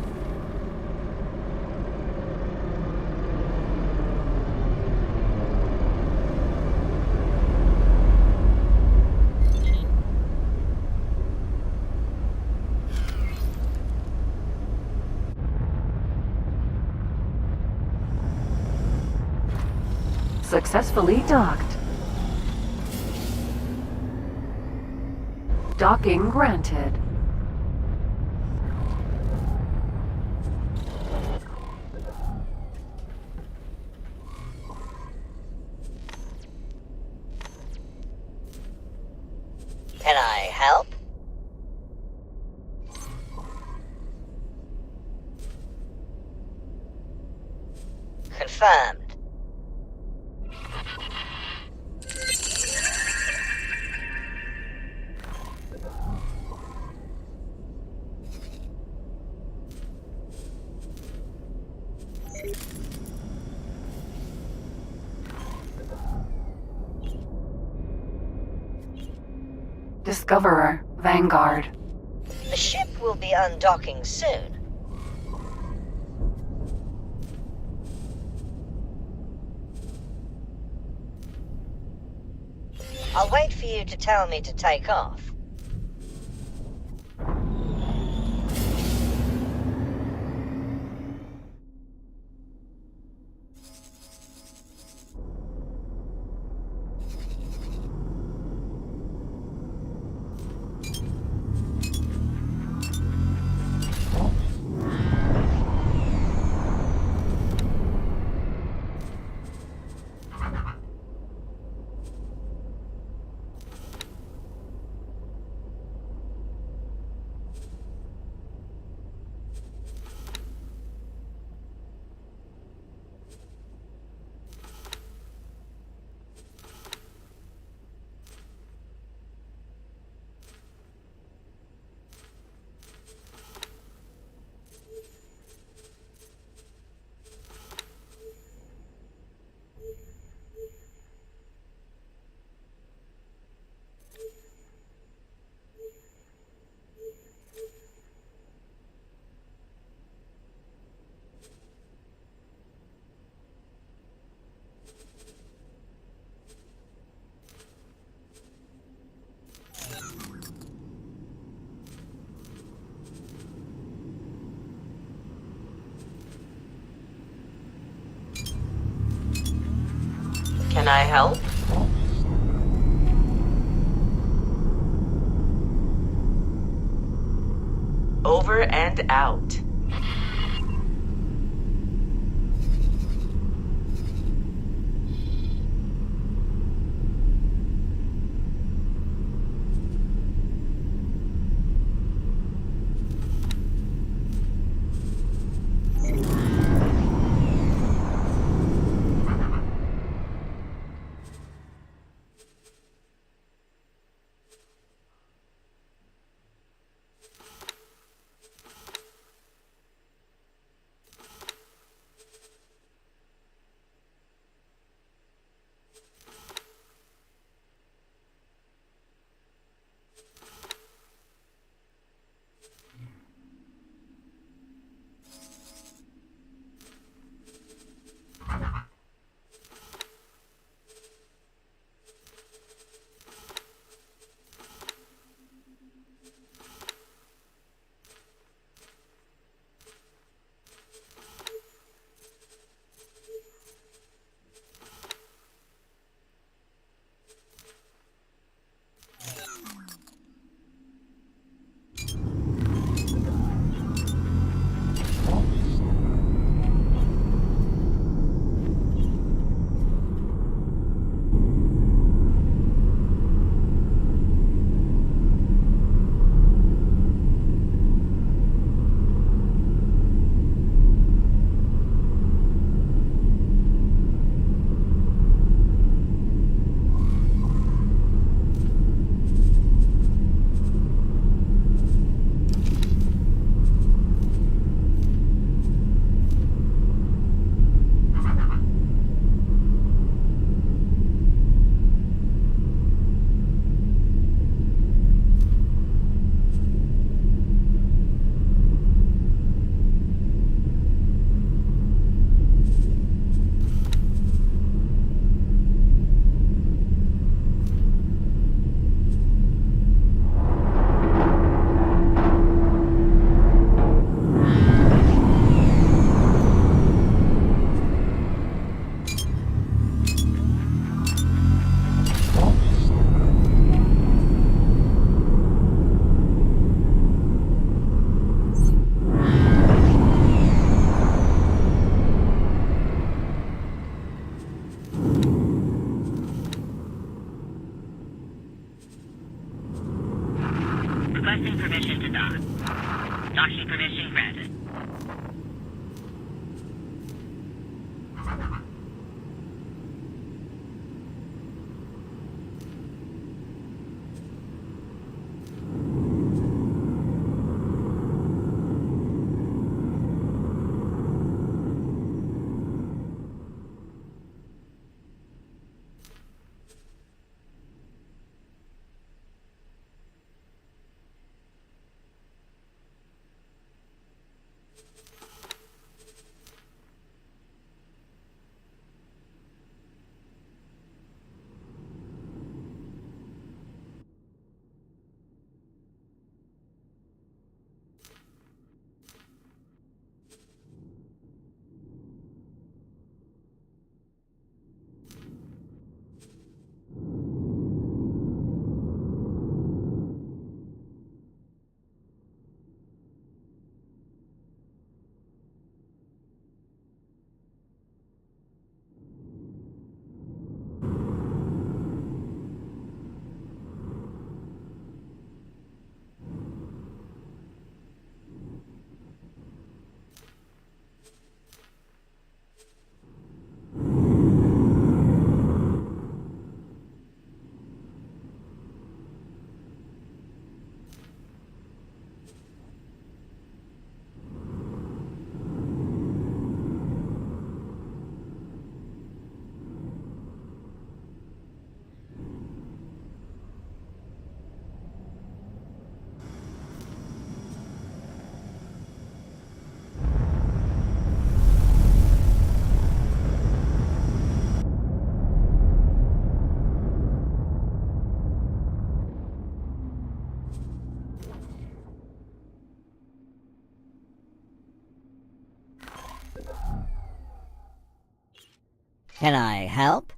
Successfully docked. Docking granted. Can I help? Confirmed. Discoverer, Vanguard. The ship will be undocking soon. I'll wait for you to tell me to take off. Can I help? Over and out. Requesting permission to dock. Docking permission granted. Can I help?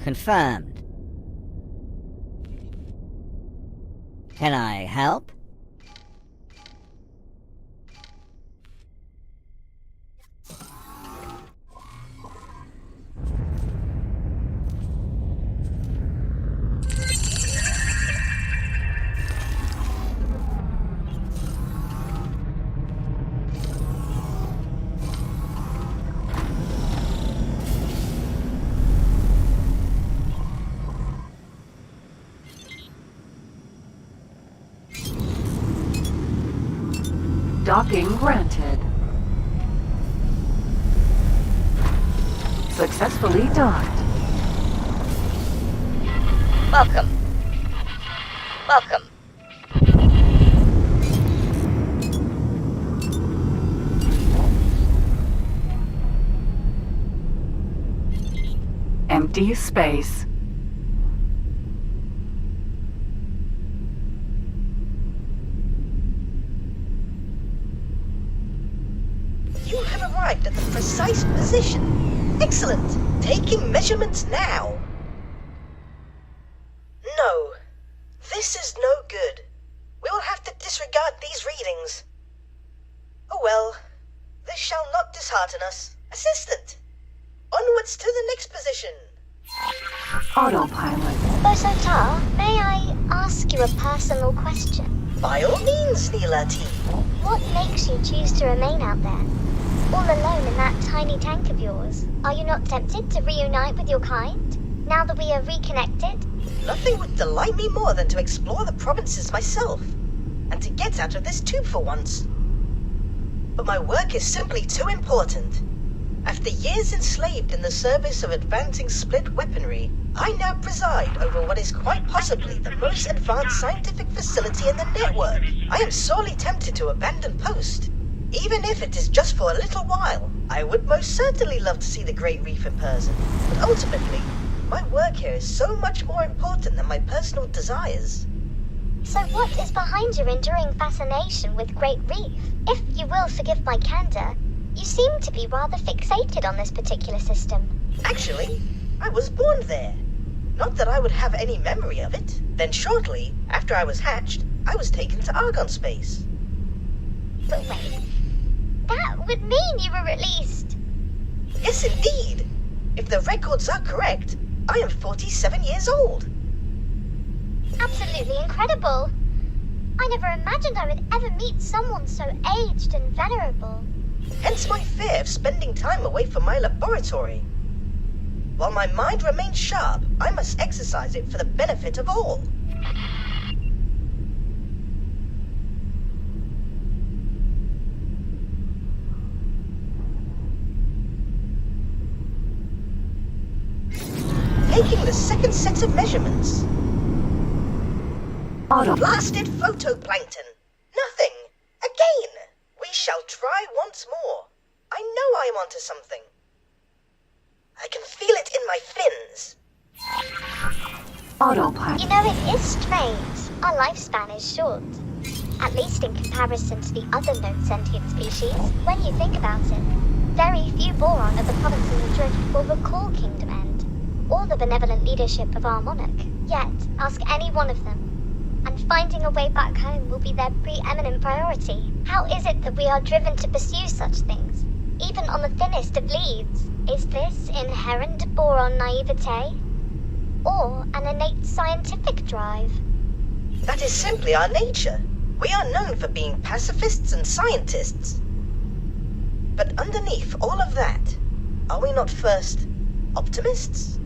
Confirmed. Can I help? Docking granted. Successfully docked. Welcome. Welcome. Empty space. You have arrived at the precise position. Excellent. Taking measurements now. No. This is no good. We will have to disregard these readings. Oh well. This shall not dishearten us. Assistant. Onwards to the next position. Autopilot. Bosotar, may I ask you a personal question? By all means, Neela T. What makes you choose to remain out there? All alone in that tiny tank of yours? Are you not tempted to reunite with your kind, now that we are reconnected? Nothing would delight me more than to explore the provinces myself, and to get out of this tube for once. But my work is simply too important. After years enslaved in the service of advancing split weaponry, I now preside over what is quite possibly the most advanced scientific facility in the network. I am sorely tempted to abandon post, even if it is just for a little while. I would most certainly love to see the Great Reef in person, but ultimately, my work here is so much more important than my personal desires. So what is behind your enduring fascination with Great Reef? If you will forgive my candor, you seem to be rather fixated on this particular system. Actually, I was born there. Not that I would have any memory of it. Then shortly, after I was hatched, I was taken to Argon space. But wait, that would mean you were released. Yes, indeed. If the records are correct, I am 47 years old. Absolutely incredible. I never imagined I would ever meet someone so aged and venerable. Hence my fear of spending time away from my laboratory. While my mind remains sharp, I must exercise it for the benefit of all. Taking the second set of measurements. Blasted photoplankton. Nothing. Again. We shall try once more. I know I am onto something. I can feel it in my fins. Autopilot. You know, it is strange. Our lifespan is short. At least in comparison to the other known sentient species. When you think about it, very few Boron of the provinces adrift will recall Kingdom End, or the benevolent leadership of our monarch. Yet, ask any one of them, and finding a way back home will be their preeminent priority. How is it that we are driven to pursue such things, even on the thinnest of leads? Is this inherent Boron naivete, or an innate scientific drive? That is simply our nature. We are known for being pacifists and scientists. But underneath all of that, are we not first optimists?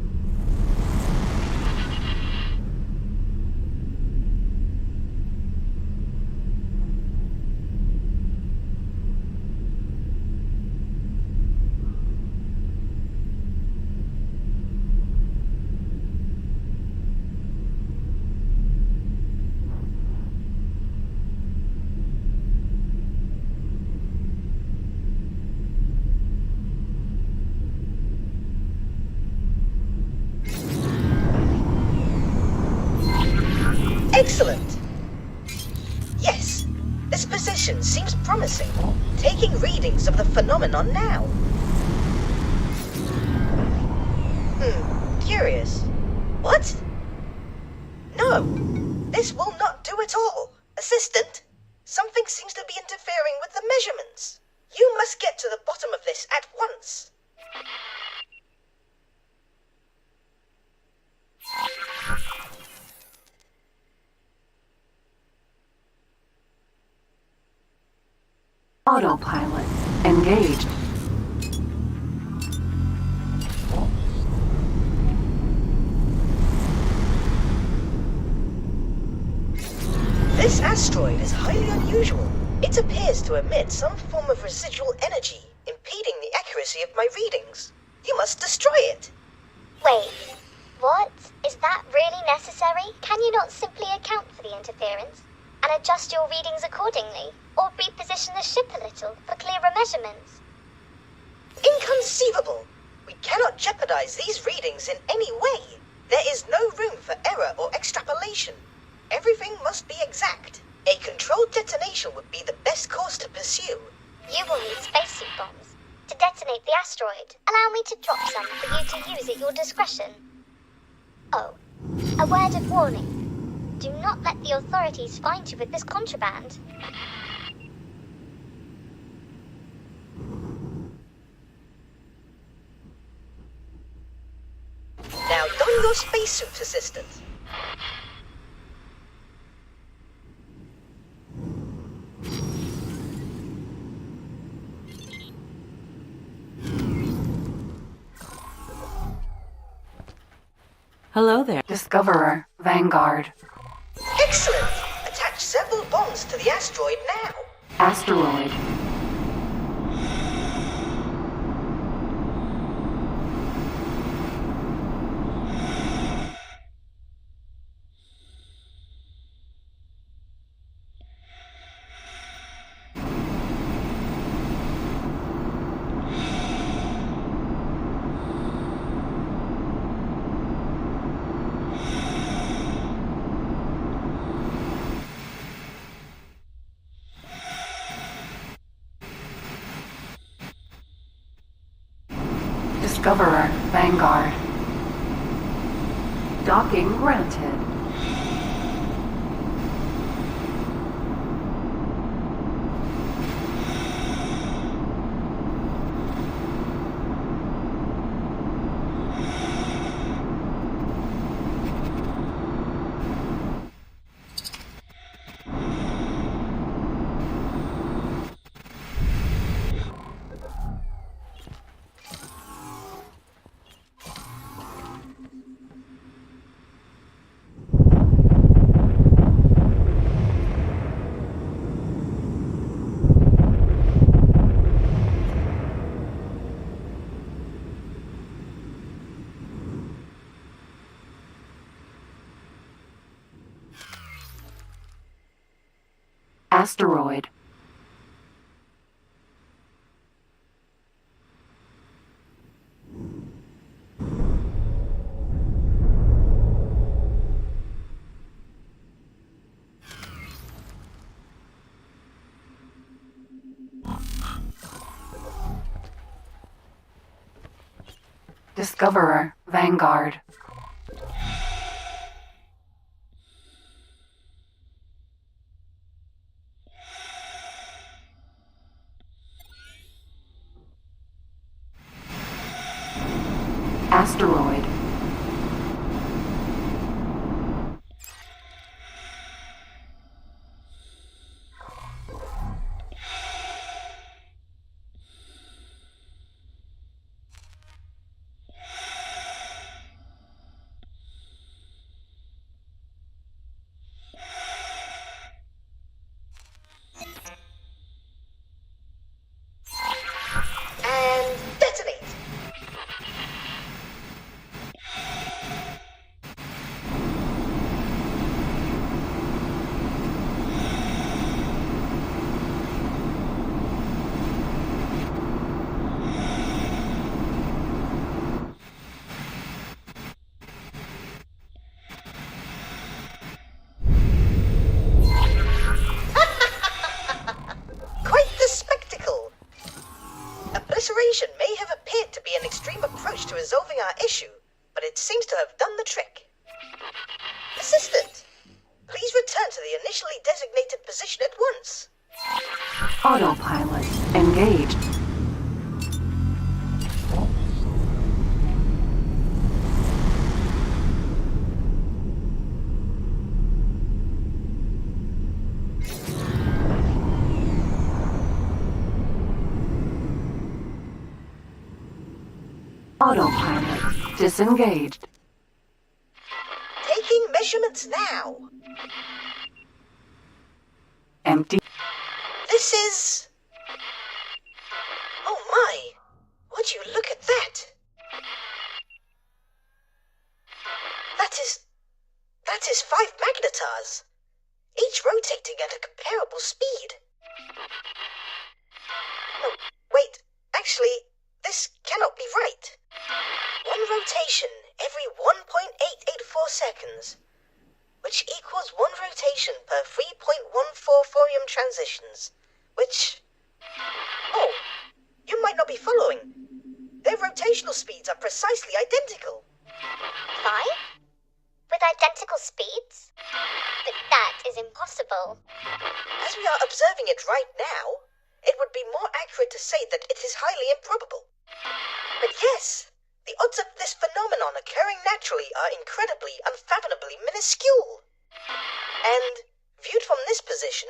Excellent! Yes, this position seems promising. Taking readings of the phenomenon now. Curious. What? No, this will not do at all. Assistant, something seems to be interfering with the measurements. You must get to the bottom of this at once. Autopilot. Engaged. This asteroid is highly unusual. It appears to emit some form of residual energy, impeding the accuracy of my readings. You must destroy it. Wait, what? Is that really necessary? Can you not simply account for the interference and adjust your readings accordingly, or reposition the ship a little for clearer measurements? Inconceivable! We cannot jeopardize these readings in any way. There is no room for error or extrapolation. Everything must be exact. A controlled detonation would be the best course to pursue. You will need spacesuit bombs to detonate the asteroid. Allow me to drop some for you to use at your discretion. Oh, a word of warning. Do not let the authorities find you with this contraband. your spacesuit, assistant. Hello there. Discoverer, Vanguard. Excellent! Attach several bonds to the asteroid now. Asteroid. Discoverer, Vanguard. Docking granted. Asteroid. Discoverer, Vanguard. Asteroid. And detonate. Quite the spectacle. Obliteration may have appeared to be an extreme approach to resolving our issue, but it seems to have done the trick. Assistant, please return to the initially designated position at once. Autopilot engaged. Autopilot disengaged. Taking measurements now. Empty. This is... Oh my! Would you look at that? That is 5 magnetars, each rotating at a comparable speed. No, wait, actually, this cannot be right. One rotation every 1.884 seconds, which equals one rotation per 3.14 thorium transitions, which... Oh, you might not be following. Their rotational speeds are precisely identical. 5? With identical speeds? But that is impossible. As we are observing it right now, it would be more accurate to say that it is highly improbable. But yes, The odds of this phenomenon occurring naturally are incredibly, unfathomably minuscule. And, viewed from this position,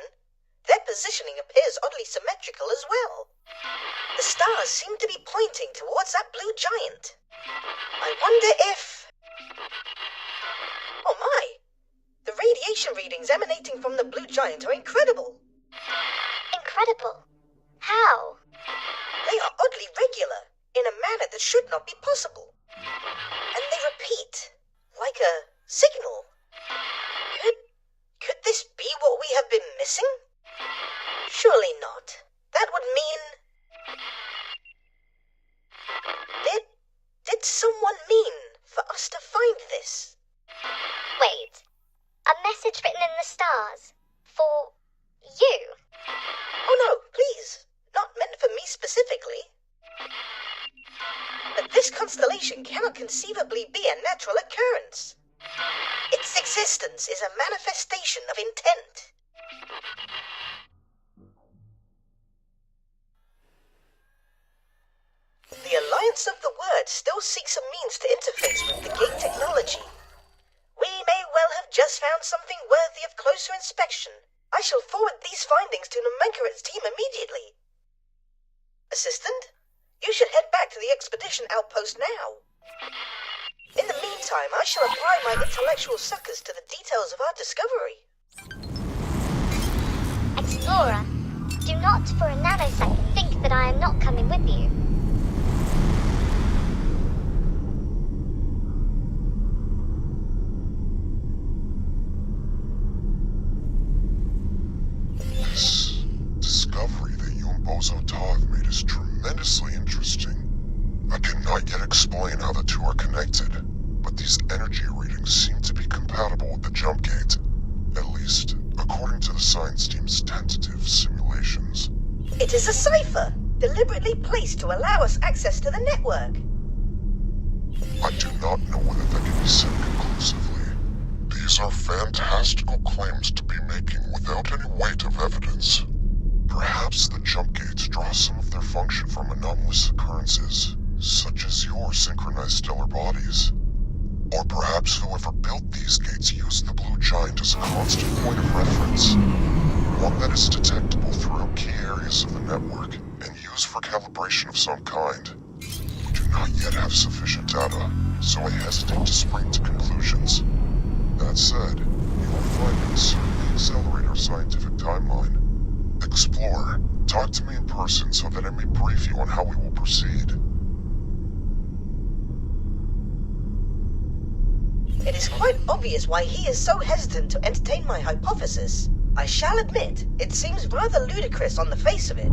their positioning appears oddly symmetrical as well. The stars seem to be pointing towards that blue giant. I wonder if... Oh my! The radiation readings emanating from the blue giant are incredible. Incredible? How? They are oddly regular, in a manner that should not be possible. And they repeat, like a signal. Could this be what we have been missing? Surely not. That would mean... Did someone mean for us to find this? Wait. A message written in the stars? For you? Oh no, please. Not meant for me specifically. But this constellation cannot conceivably be a natural occurrence. Its existence is a manifestation of intent. The Alliance of the Word still seeks a means to interface with the gate technology. We may well have just found something worthy of closer inspection. I shall forward these findings to Nomenclaret's team immediately. Assistant, you should head back to the expedition outpost now. In the meantime, I shall apply my intellectual suckers to the details of our discovery. Explorer, do not for a nanosecond think that I am not coming with you. This discovery that you and Bozo Ta have made is tremendously interesting. I cannot yet explain how the two are connected, but these energy readings seem to be compatible with the jump gate, at least according to the science team's tentative simulations. It is a cipher, deliberately placed to allow us access to the network. I do not know whether that can be said conclusively. These are fantastical claims to be making without any weight of evidence. Perhaps the jump gates draw some of their function from anomalous occurrences, such as your synchronized stellar bodies. Or perhaps whoever built these gates used the blue giant as a constant point of reference, one that is detectable throughout key areas of the network and used for calibration of some kind. We do not yet have sufficient data, so I hesitate to spring to conclusions. That said, your findings certainly accelerate our scientific timeline. Explorer, talk to me in person so that I may brief you on how we will proceed. It is quite obvious why he is so hesitant to entertain my hypothesis. I shall admit, it seems rather ludicrous on the face of it,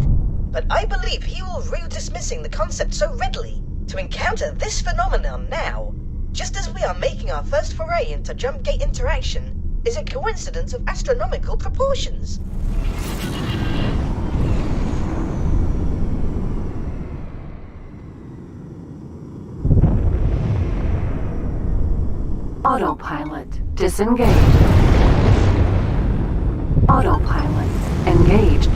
but I believe he will rue dismissing the concept so readily. To encounter this phenomenon now, just as we are making our first foray into jump gate interaction, is a coincidence of astronomical proportions. Autopilot disengaged. Autopilot engaged.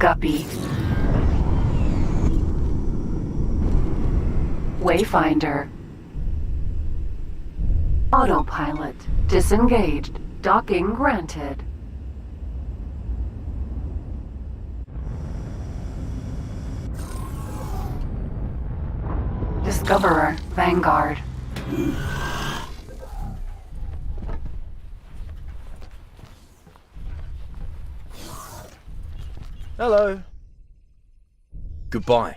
Guppy. Wayfinder. Autopilot disengaged. Docking granted. Discoverer, Vanguard. Hello. Goodbye.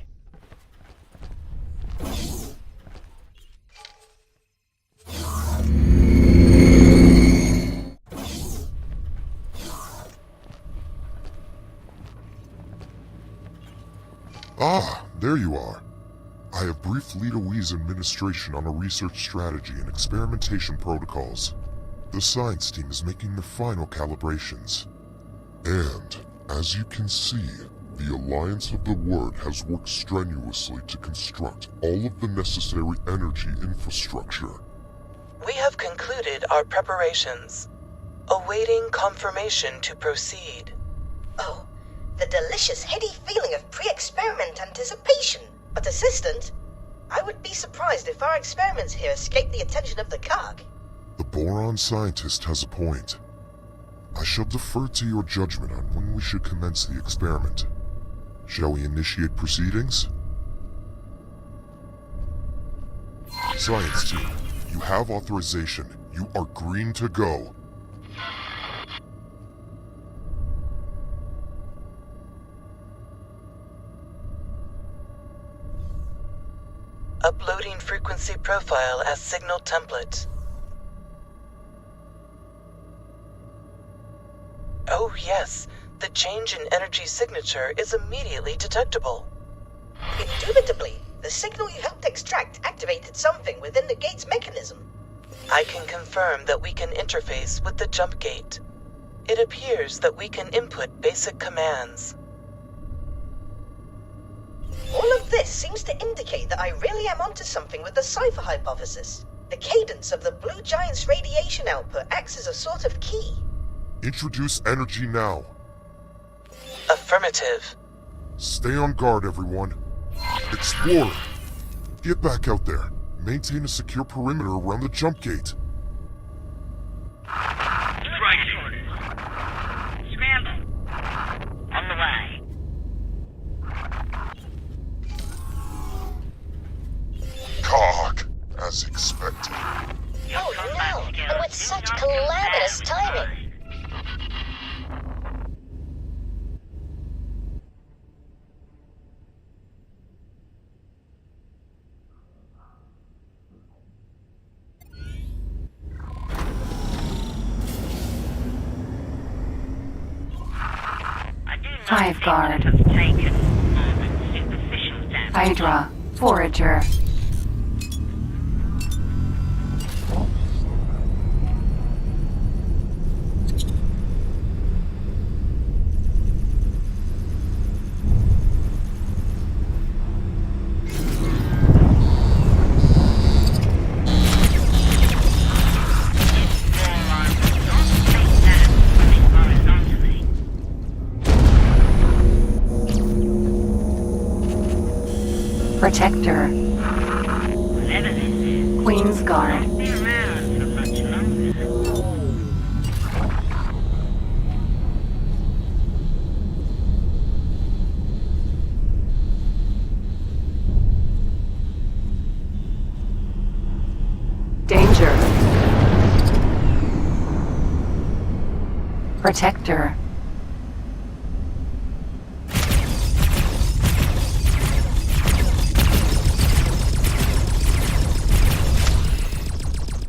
Ah, there you are. I have briefed Lita Wee's administration on a research strategy and experimentation protocols. The science team is making the final calibrations. And, as you can see, the Alliance of the Word has worked strenuously to construct all of the necessary energy infrastructure. We have concluded our preparations, awaiting confirmation to proceed. Oh, the delicious heady feeling of pre-experiment anticipation. But Assistant, I would be surprised if our experiments here escape the attention of the COG. The Boron scientist has a point. I shall defer to your judgment on when we should commence the experiment. Shall we initiate proceedings? Science team, you have authorization. You are green to go. Uploading frequency profile as signal template. Oh yes, the change in energy signature is immediately detectable. Indubitably, the signal you helped extract activated something within the gate's mechanism. I can confirm that we can interface with the jump gate. It appears that we can input basic commands. All of this seems to indicate that I really am onto something with the cipher hypothesis. The cadence of the blue giant's radiation output acts as a sort of key. Introduce energy now. Affirmative. Stay on guard, everyone. Explorer, get back out there. Maintain a secure perimeter around the jump gate. Striking. Scramble. On the way. COG, as expected. Oh no, and with such calamitous timing. Hive Guard. Hydra. Forager. Protector. Queen's Guard. Danger. Protector.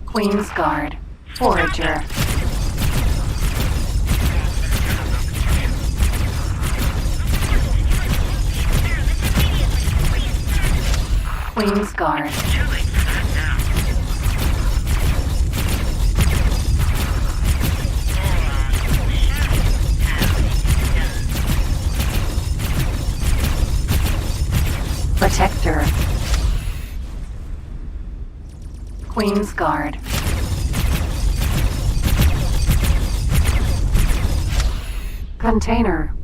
Queen's Guard. Forager. Queen's Guard. Protector. Queen's Guard. Container.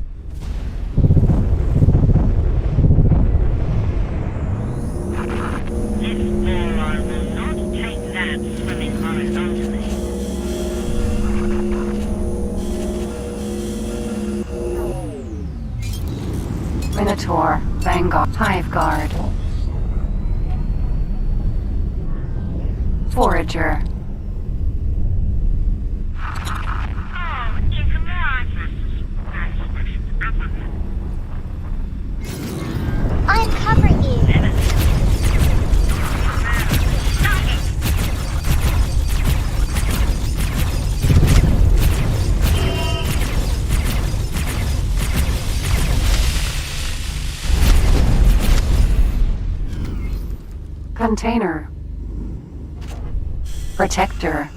Monitor. Vanguard. Hive Guard. Forager. I'm covering you. Container. Protector.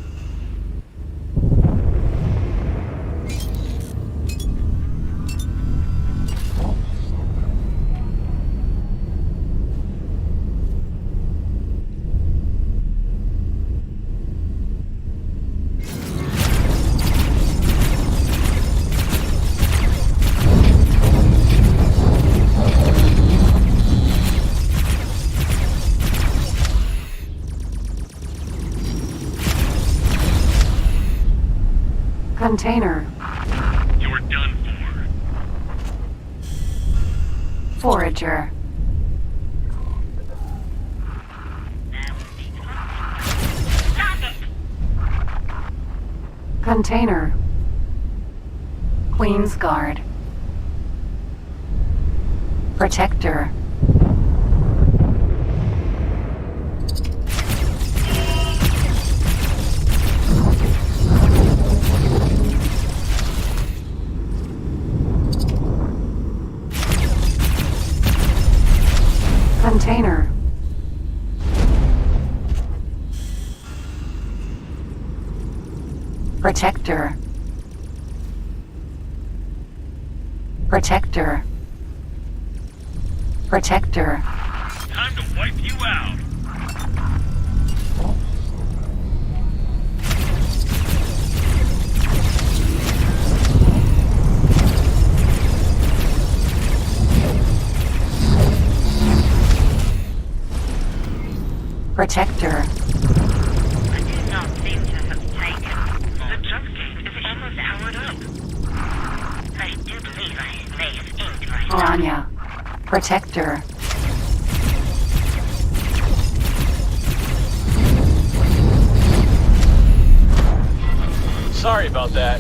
Container. You're done for. Forager. Stop it! Container. Queen's Guard. Protector. Container. Protector. Protector. Protector. Time to wipe you out. Protector. I do not seem to have taken. The jump gate is almost powered up. I do believe I may have inked right. Piranha. Protector. Sorry about that.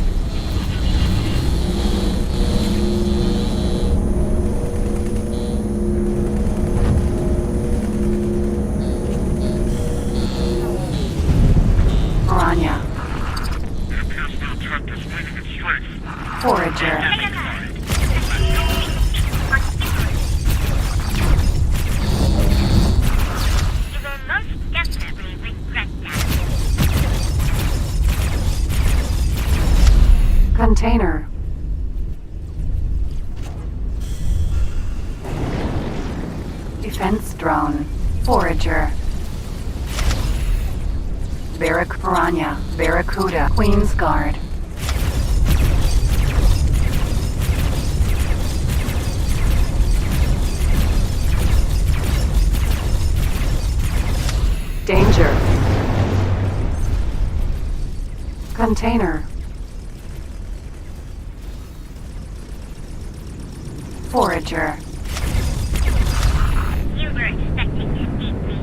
Piranha. It appears the attack is gaining its strength. Forager. You will most definitely regret that. Container. Defense drone. Forager. Piranha. Barracuda. Queen's Guard. Danger. Container. Forager. You were expecting to beat me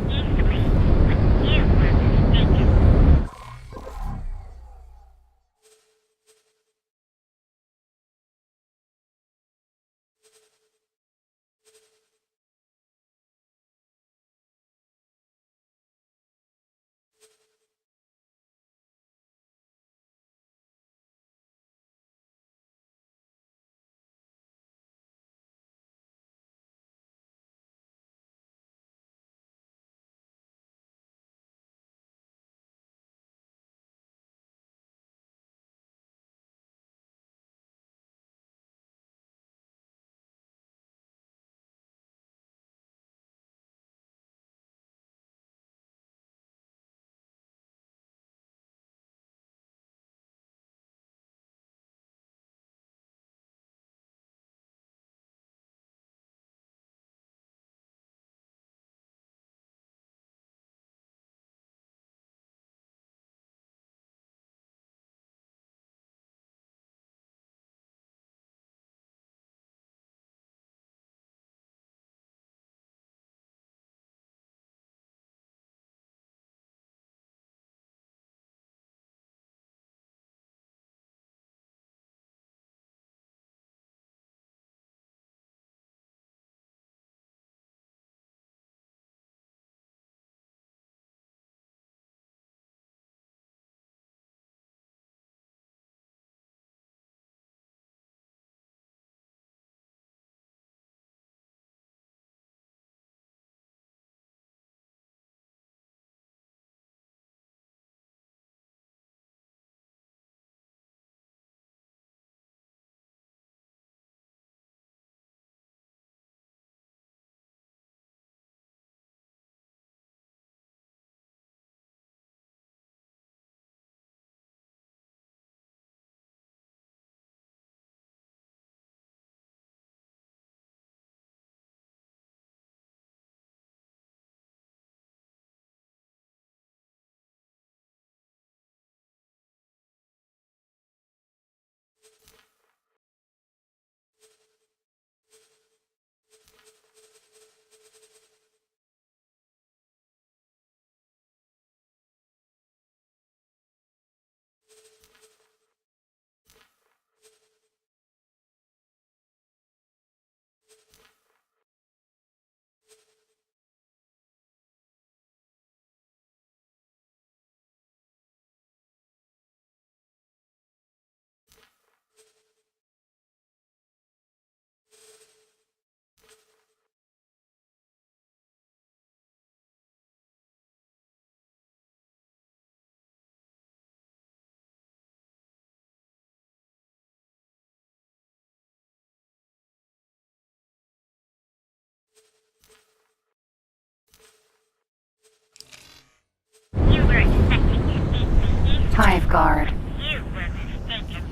Hive guard. You were mistaken.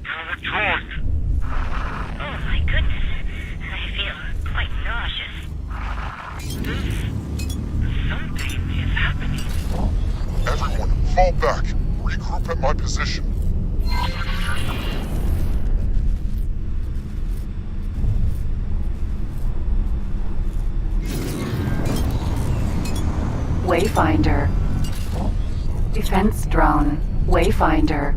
Our tools. Oh my goodness. I feel quite nauseous. Something is happening. Everyone, fall back. Regroup at my position. Wayfinder. Defense drone. Wayfinder.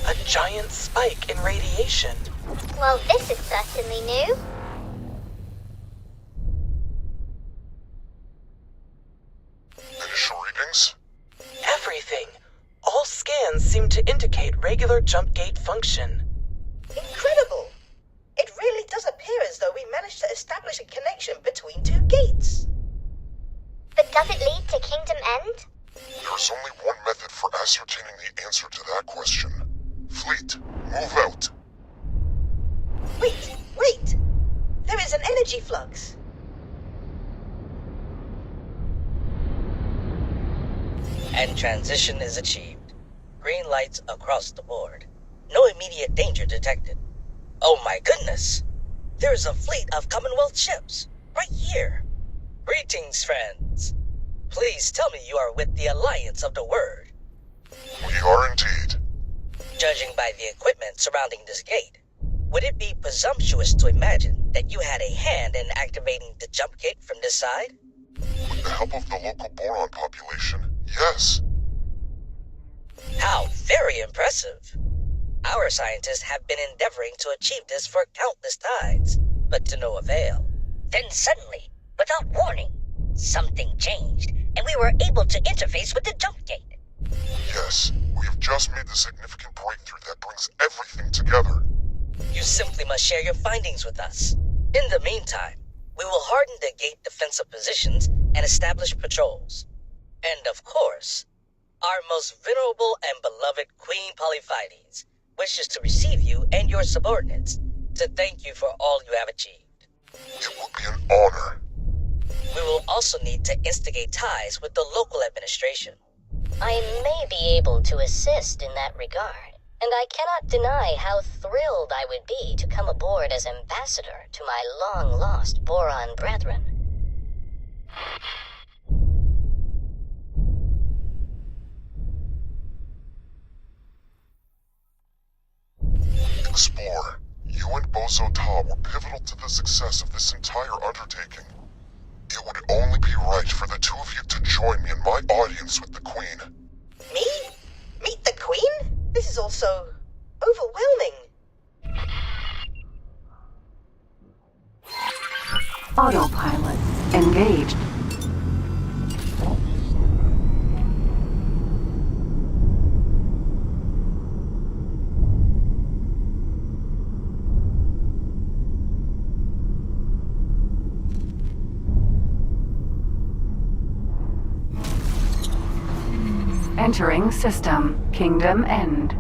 A giant spike in radiation. Well, this is certainly new. Initial readings? Everything. All scans seem to indicate regular jump gate function. Incredible! It really does appear as though we managed to establish a connection between two gates. But does it lead to Kingdom End? There's only one method for ascertaining the answer to that question. Fleet, move out. Wait! There is an energy flux. And transition is achieved. Green lights across the board. No immediate danger detected. Oh my goodness! There's a fleet of Commonwealth ships, right here. Greetings, friends. Please tell me you are with the Alliance of the Word. We are indeed. Judging by the equipment surrounding this gate, would it be presumptuous to imagine that you had a hand in activating the jump gate from this side? With the help of the local Boron population, yes. How very impressive. Our scientists have been endeavoring to achieve this for countless tides, but to no avail. Then suddenly, without warning, something changed, and we were able to interface with the jump gate. Yes, we have just made the significant breakthrough that brings everything together. You simply must share your findings with us. In the meantime, we will harden the gate defensive positions and establish patrols. And of course, our most venerable and beloved Queen Polyphides wishes to receive you and your subordinates to thank you for all you have achieved. It would be an honor. We will also need to instigate ties with the local administration. I may be able to assist in that regard, and I cannot deny how thrilled I would be to come aboard as ambassador to my long-lost Boron brethren. Explorer, you and Bozo Ta were pivotal to the success of this entire undertaking. It would only be right for the two of you to join me in my audience with the Queen. Me? Meet the Queen? This is also overwhelming. Autopilot engaged. Entering system. Kingdom End.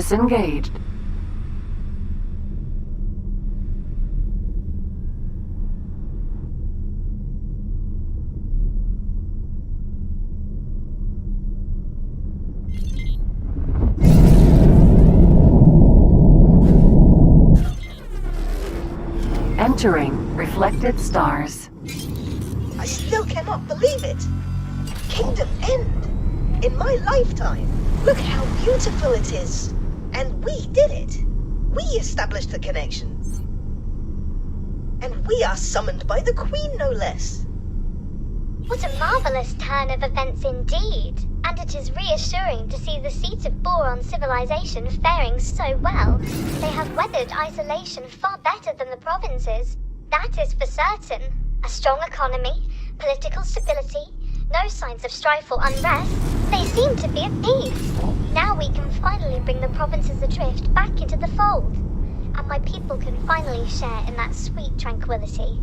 disengaged. Entering reflected stars. I still cannot believe it. Kingdom End. In my lifetime. Look how beautiful it is. And we did it. We established the connection. And we are summoned by the Queen, no less. What a marvelous turn of events indeed. And it is reassuring to see the seat of Boron civilization faring so well. They have weathered isolation far better than the provinces. That is for certain. A strong economy, political stability, no signs of strife or unrest. They seem to be at peace. Now we can finally bring the provinces adrift back into the fold. And my people can finally share in that sweet tranquility.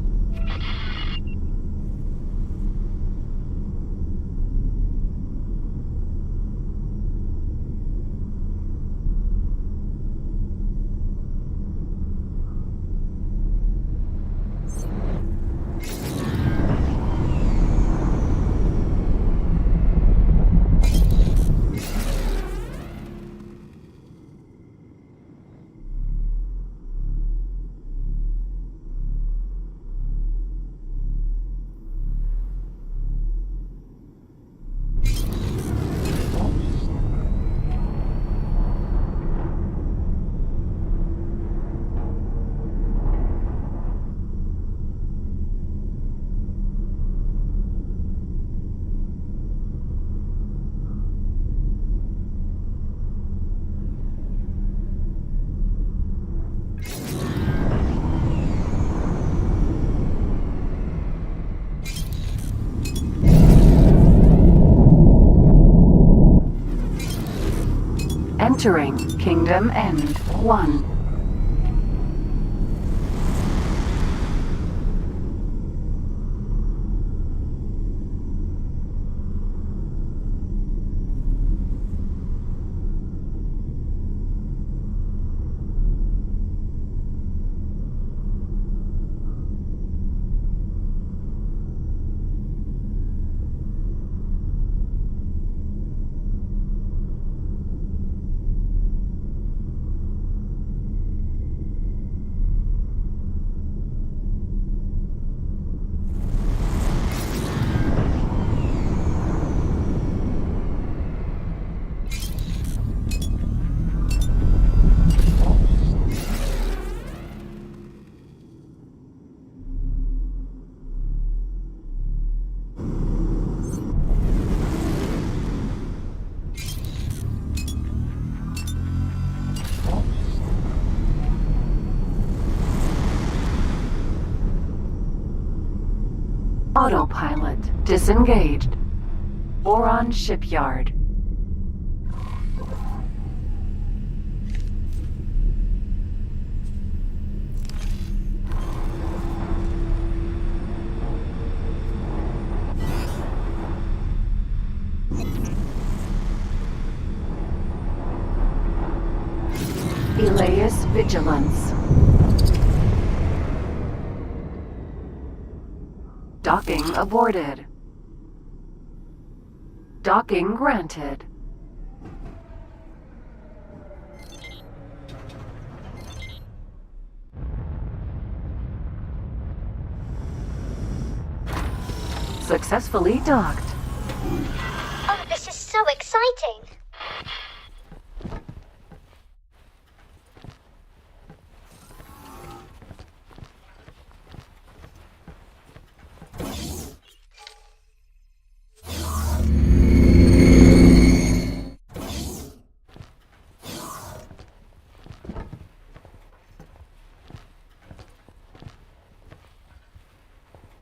Entering Kingdom End 1. Autopilot disengaged. Boron shipyard. Elias Vigilance. Docking aborted. Docking granted. Successfully docked. Oh, this is so exciting!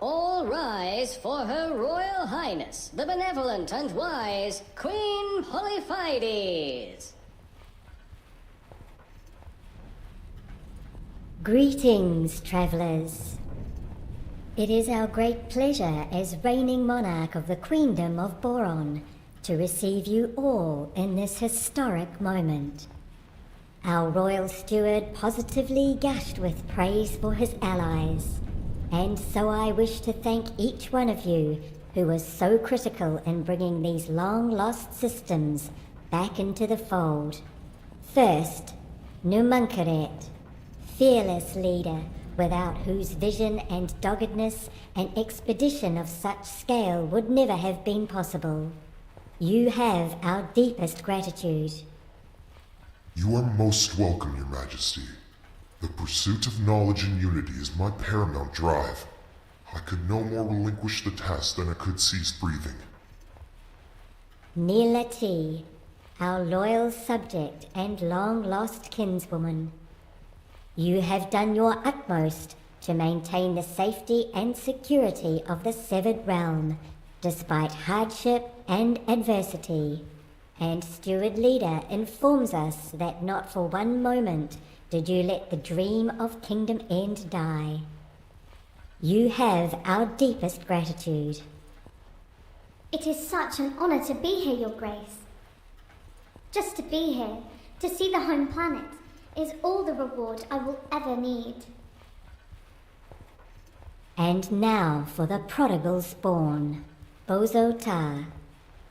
All rise for Her Royal Highness, the benevolent and wise Queen Polyphides. Greetings, travelers. It is our great pleasure as reigning monarch of the Queendom of Boron to receive you all in this historic moment. Our royal steward positively gushed with praise for his allies, and so I wish to thank each one of you who was so critical in bringing these long-lost systems back into the fold. First, Numunkaret, fearless leader, without whose vision and doggedness an expedition of such scale would never have been possible. You have our deepest gratitude. You are most welcome, Your Majesty. The pursuit of knowledge and unity is my paramount drive. I could no more relinquish the task than I could cease breathing. Nilati, our loyal subject and long-lost kinswoman. You have done your utmost to maintain the safety and security of the severed realm, despite hardship and adversity. And Steward Leader informs us that not for one moment did you let the dream of Kingdom End die. You have our deepest gratitude. It is such an honor to be here, Your Grace. Just to be here, to see the home planet, is all the reward I will ever need. And now for the prodigal spawn, Bozo Ta.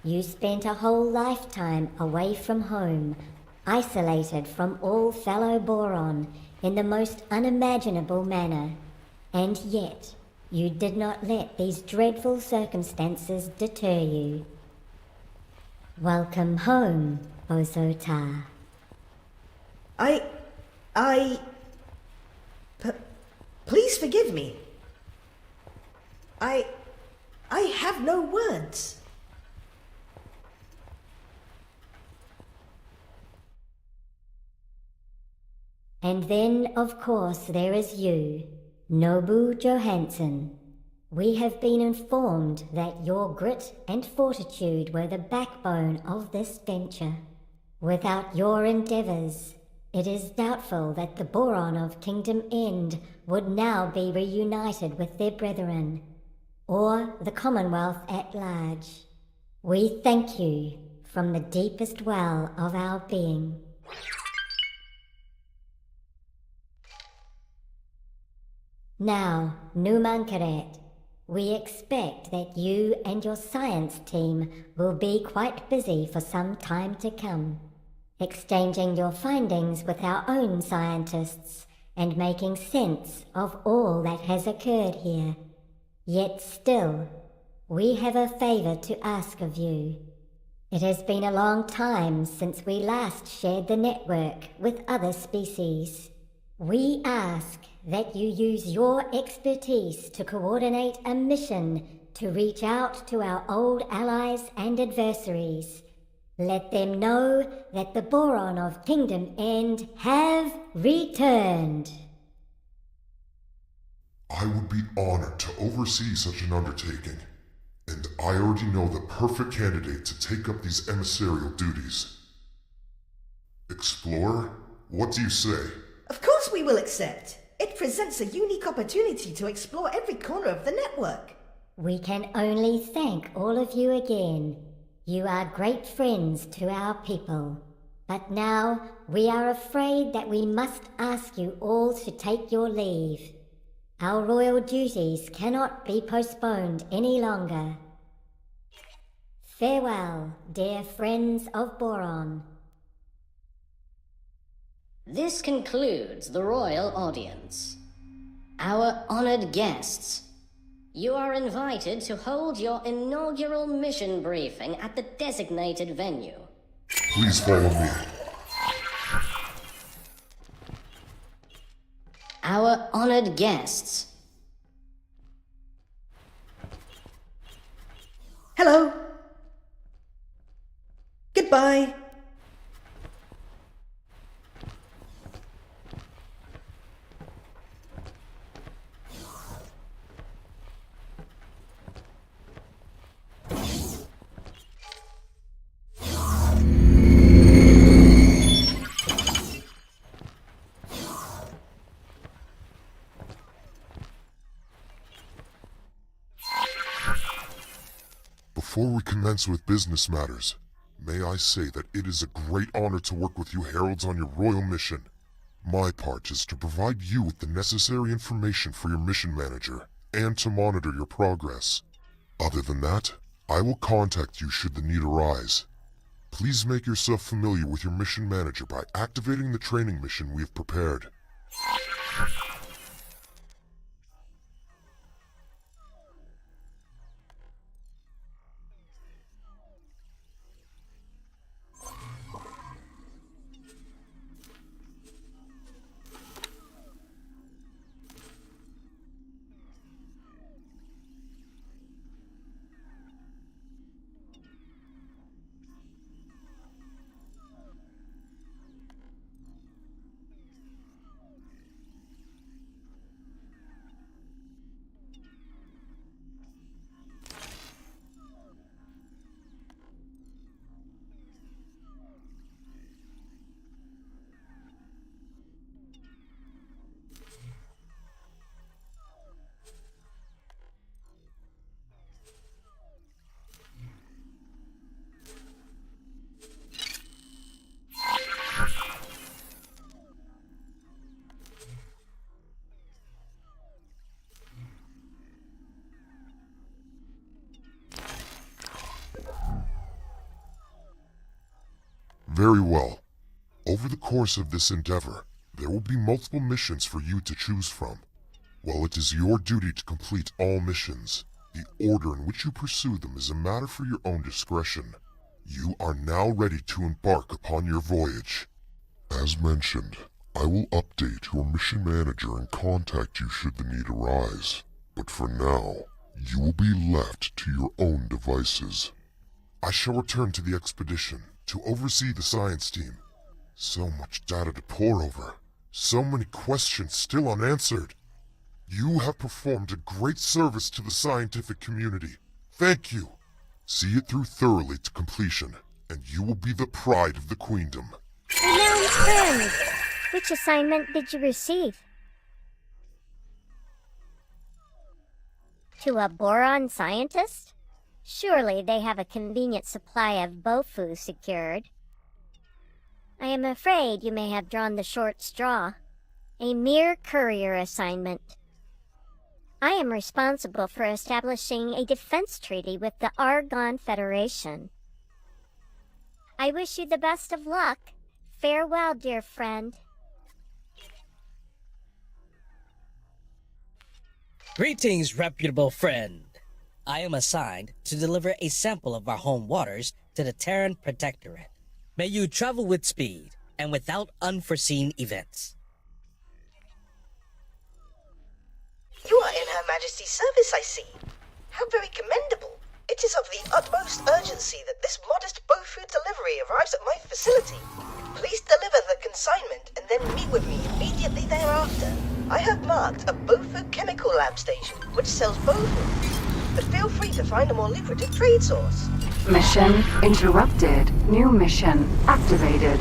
You spent a whole lifetime away from home, isolated from all fellow Boron in the most unimaginable manner, and yet you did not let these dreadful circumstances deter you. Welcome home, Bozo Ta. Please forgive me. I have no words. And then, of course, there is you, Nobu Johansson. We have been informed that your grit and fortitude were the backbone of this venture. Without your endeavors, it is doubtful that the Boron of Kingdom End would now be reunited with their brethren, or the Commonwealth at large. We thank you from the deepest well of our being. Now, Numunkaret, we expect that you and your science team will be quite busy for some time to come, exchanging your findings with our own scientists and making sense of all that has occurred here. Yet still, we have a favor to ask of you. It has been a long time since we last shared the network with other species. We ask that you use your expertise to coordinate a mission to reach out to our old allies and adversaries. Let them know that the Boron of Kingdom End have returned. I would be honored to oversee such an undertaking, and I already know the perfect candidate to take up these emissarial duties. Explorer, what do you say? Of course we will accept. It presents a unique opportunity to explore every corner of the network. We can only thank all of you again. You are great friends to our people. But now we are afraid that we must ask you all to take your leave. Our royal duties cannot be postponed any longer. Farewell, dear friends of Boron. This concludes the royal audience. Our honored guests, you are invited to hold your inaugural mission briefing at the designated venue. Please follow me. Our honored guests. Hello. Goodbye. Before we commence with business matters, May I say that it is a great honor to work with you heralds on your royal mission. My part is to provide you with the necessary information for your mission manager and to monitor your progress. Other than that, I will contact you should the need arise. Please make yourself familiar with your mission manager by activating the training mission we have prepared. Very well. Over the course of this endeavor, there will be multiple missions for you to choose from. While it is your duty to complete all missions, the order in which you pursue them is a matter for your own discretion. You are now ready to embark upon your voyage. As mentioned, I will update your mission manager and contact you should the need arise. But for now, you will be left to your own devices. I shall return to the expedition to oversee the science team. So much data to pore over. So many questions still unanswered. You have performed a great service to the scientific community. Thank you. See it through thoroughly to completion, and you will be the pride of the queendom. Renowned friend, which assignment did you receive? To a Boron scientist? Surely they have a convenient supply of Bofu secured. I am afraid you may have drawn the short straw. A mere courier assignment. I am responsible for establishing a defense treaty with the Argon Federation. I wish you the best of luck. Farewell, dear friend. Greetings, reputable friend. I am assigned to deliver a sample of our home waters to the Terran Protectorate. May you travel with speed and without unforeseen events. You are in Her Majesty's service, I see. How very commendable. It is of the utmost urgency that this modest Bofu delivery arrives at my facility. Please deliver the consignment and then meet with me immediately thereafter. I have marked a Bofu chemical lab station which sells Bofu. But feel free to find a more lucrative trade source. Mission interrupted. New mission activated.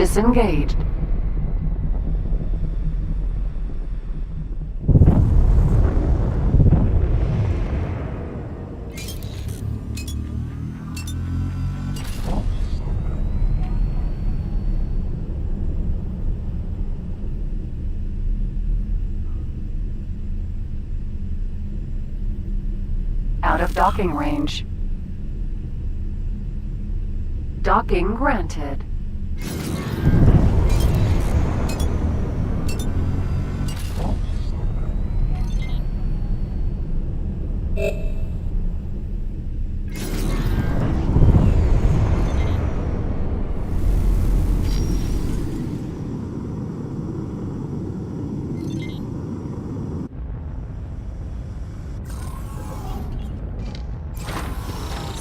Disengage. Out of docking range. Docking granted.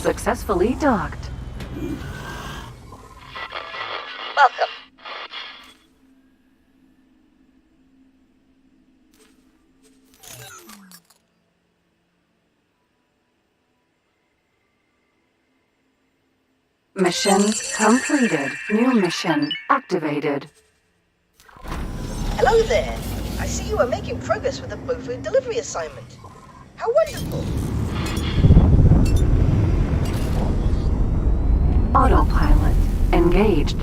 Successfully docked. Welcome. Mission completed. New mission activated. Hello there. I see you are making progress with the Bofu delivery assignment. How wonderful. Autopilot engaged.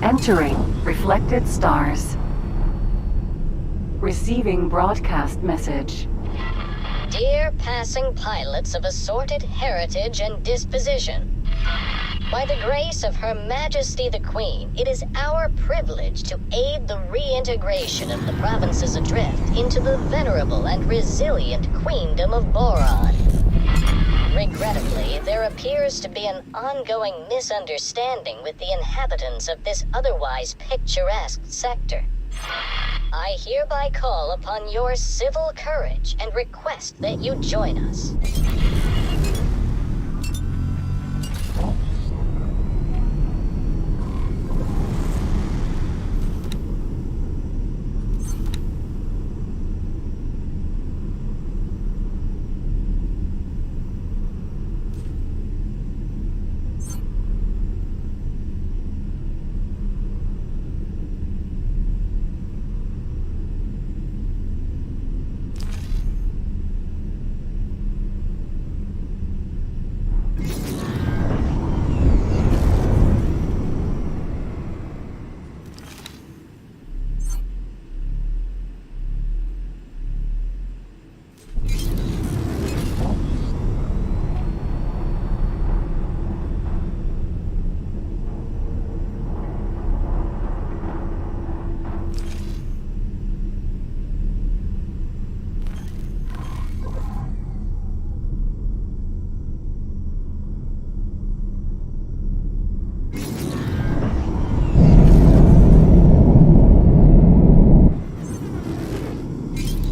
Entering reflected stars. Receiving broadcast message. Dear passing pilots of assorted heritage and disposition, by the grace of Her Majesty the Queen, it is our privilege to aid the reintegration of the provinces adrift into the venerable and resilient Queendom of Boron. Regrettably, there appears to be an ongoing misunderstanding with the inhabitants of this otherwise picturesque sector. I hereby call upon your civil courage and request that you join us.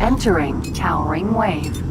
Entering towering wave.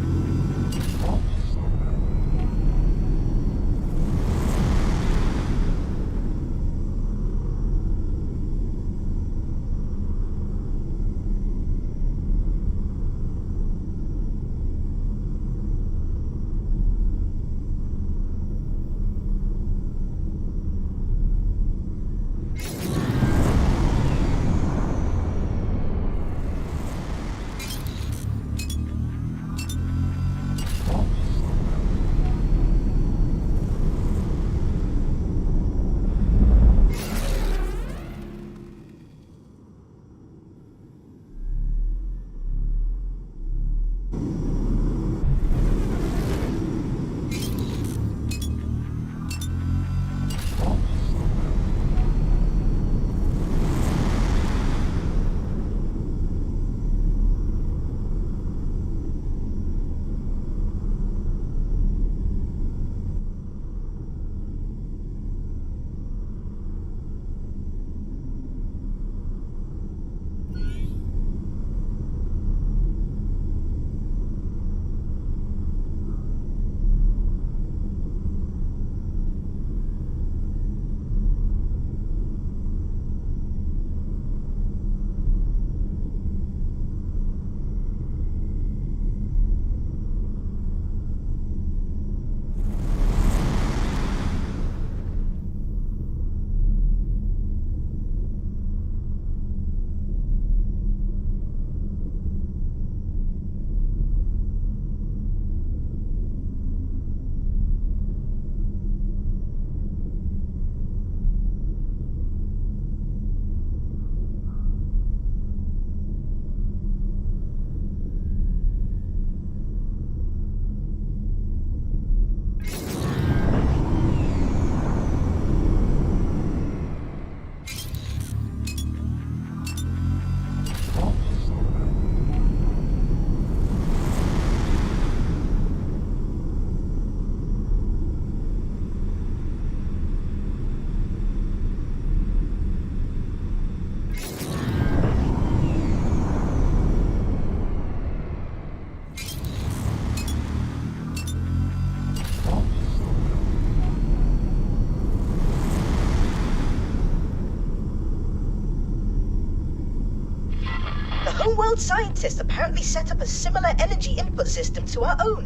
world scientists apparently set up a similar energy input system to our own.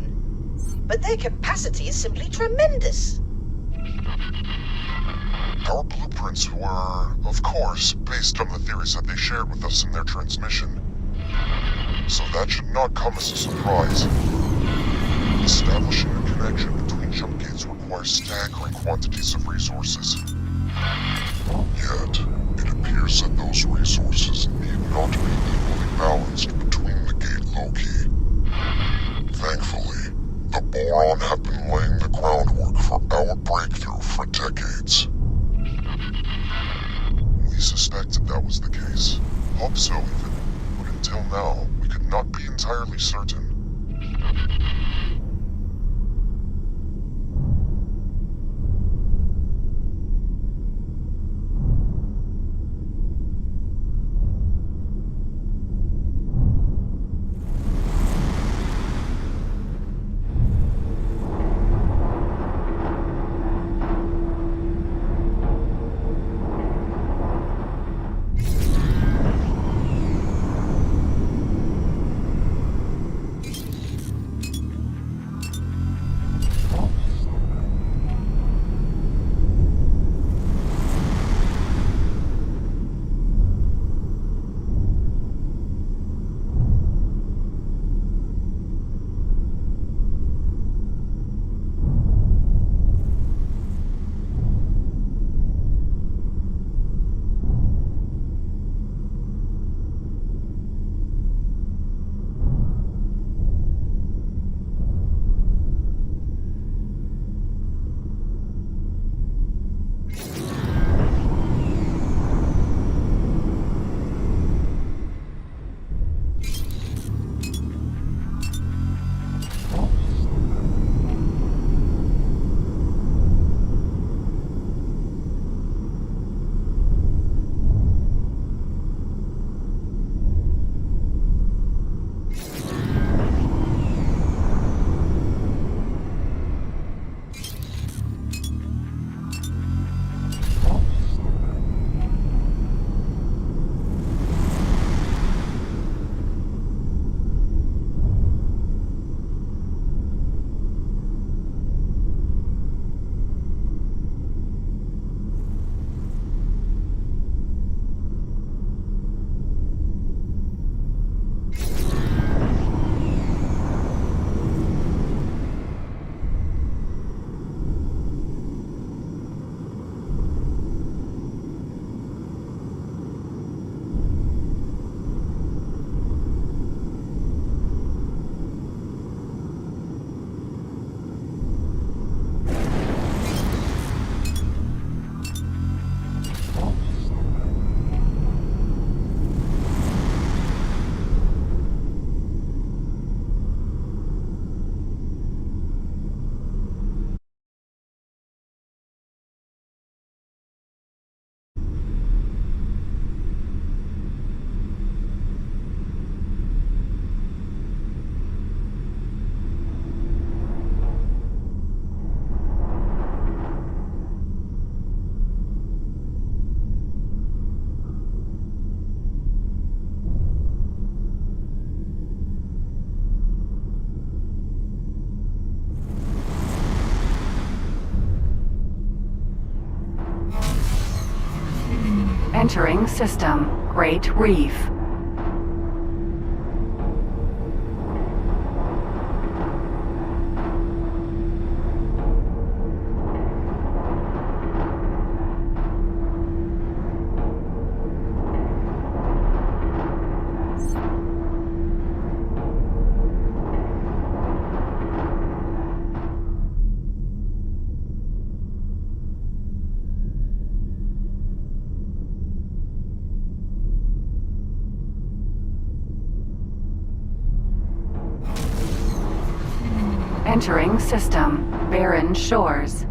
But their capacity is simply tremendous. Our blueprints were, of course, based on the theories that they shared with us in their transmission. So that should not come as a surprise. Establishing a connection between jump gates requires staggering quantities of resources. Yet, it appears that those resources need not be equally balanced between the gate loci. Thankfully, the Boron have been laying the groundwork for our breakthrough for decades. We suspected that was the case. Hope so even, but until now, we could not be entirely certain. Entering system. Great Reef. Entering system. Barren Shores.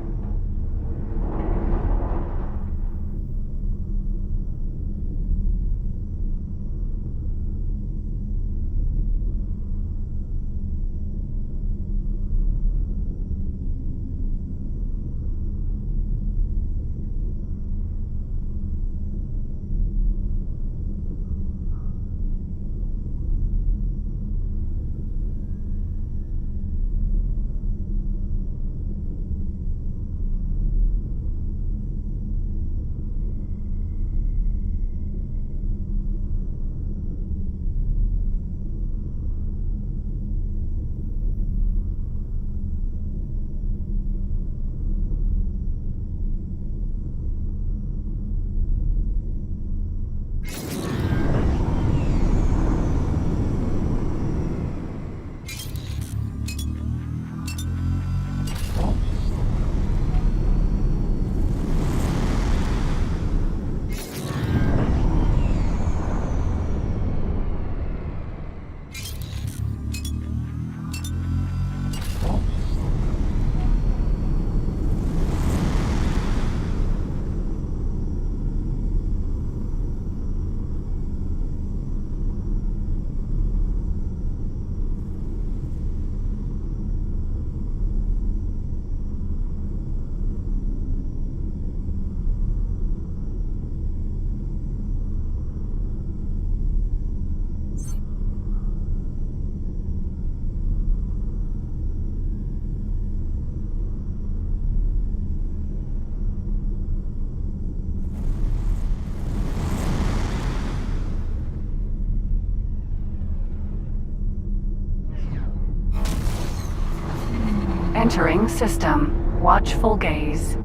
Entering system. Watchful gaze.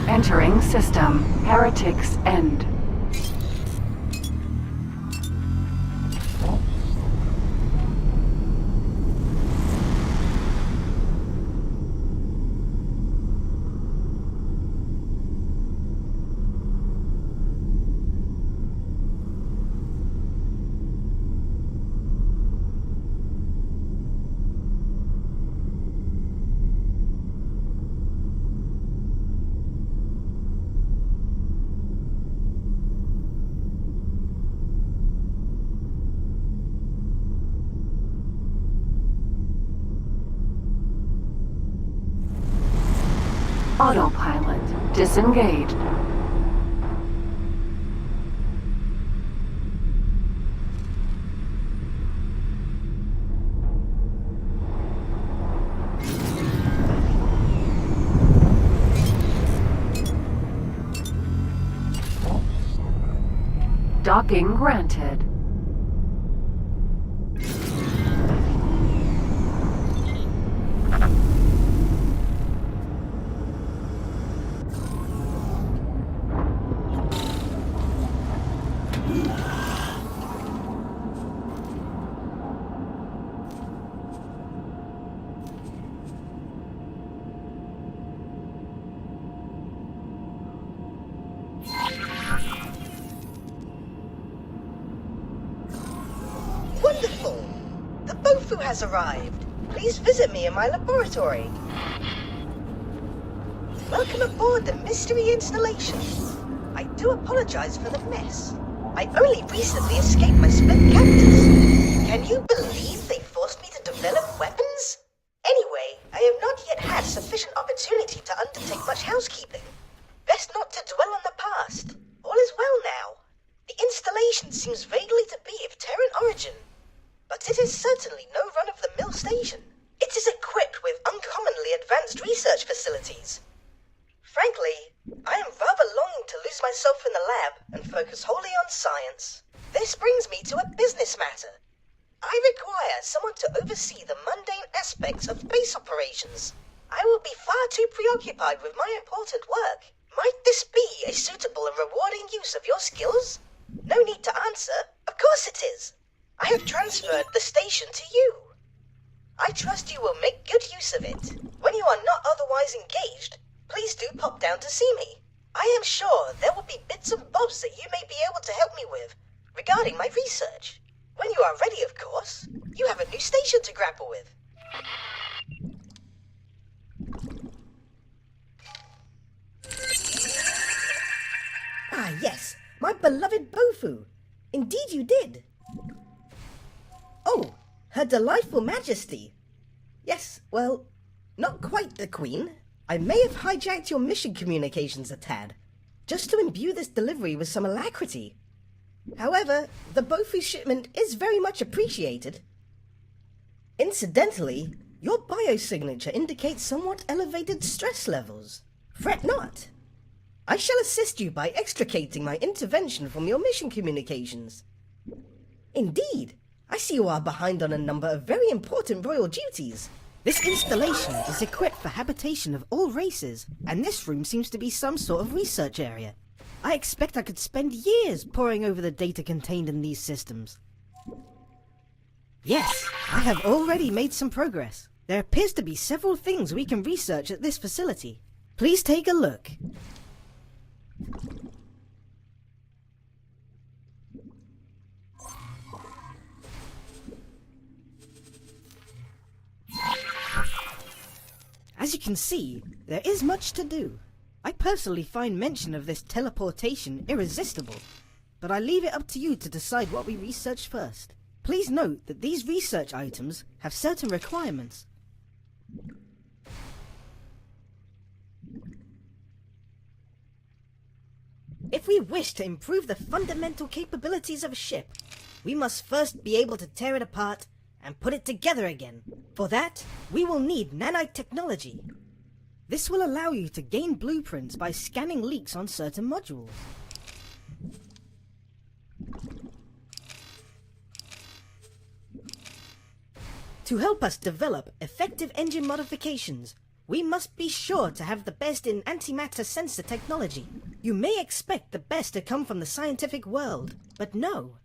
Entering system. Heretics End. Autopilot disengaged. Docking granted. Wonderful! The Bofu has arrived. Please visit me in my laboratory. welcome aboard the mystery installation. I do apologize for the mess. I only recently escaped my split captors. Can you believe they forced me to develop weapons? Anyway, I have not yet had sufficient opportunity to undertake much housekeeping. Best not to dwell on the past. All is well now. The installation seems vaguely to be of Terran origin, but it is certainly no run-of-the-mill station. It is equipped with uncommonly advanced research facilities. Frankly, I am rather longing to lose myself in the lab and focus wholly on science. This brings me to a business matter. I require someone to oversee the mundane aspects of base operations. I will be far too preoccupied with my important work. Might this be a suitable and rewarding use of your skills? No need to answer. Of course it is. I have transferred the station to you. I trust you will make good use of it. When you are not otherwise engaged, please do pop down to see me. I am sure there will be bits and bobs that you may be able to help me with regarding my research. When you are ready, of course, you have a new station to grapple with. Ah, yes, my beloved Bofu. Indeed you did. Oh, Her Delightful Majesty. Yes, well, not quite the Queen. I may have hijacked your mission communications a tad, just to imbue this delivery with some alacrity. However, the Bofu shipment is very much appreciated. Incidentally, your biosignature indicates somewhat elevated stress levels. Fret not. I shall assist you by extricating my intervention from your mission communications. Indeed, I see you are behind on a number of very important royal duties. This installation is equipped for habitation of all races, and this room seems to be some sort of research area. I expect I could spend years poring over the data contained in these systems. Yes, I have already made some progress. There appears to be several things we can research at this facility. Please take a look. As you can see, there is much to do. I personally find mention of this teleportation irresistible, but I leave it up to you to decide what we research first. Please note that these research items have certain requirements. If we wish to improve the fundamental capabilities of a ship, we must first be able to tear it apart and put it together again. For that, we will need nanite technology. This will allow you to gain blueprints by scanning leaks on certain modules. To help us develop effective engine modifications, we must be sure to have the best in antimatter sensor technology. You may expect the best to come from the scientific world, but no.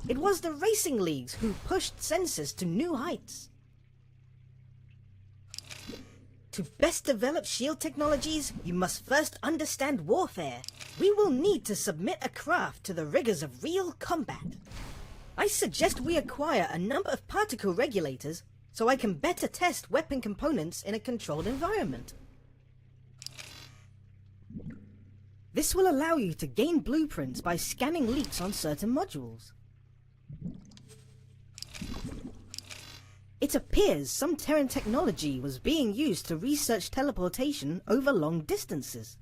It was the racing leagues who pushed sensors to new heights. To best develop shield technologies, you must first understand warfare. We will need to submit a craft to the rigors of real combat. I suggest we acquire a number of particle regulators so I can better test weapon components in a controlled environment. This will allow you to gain blueprints by scanning leaks on certain modules. It appears some Terran technology was being used to research teleportation over long distances.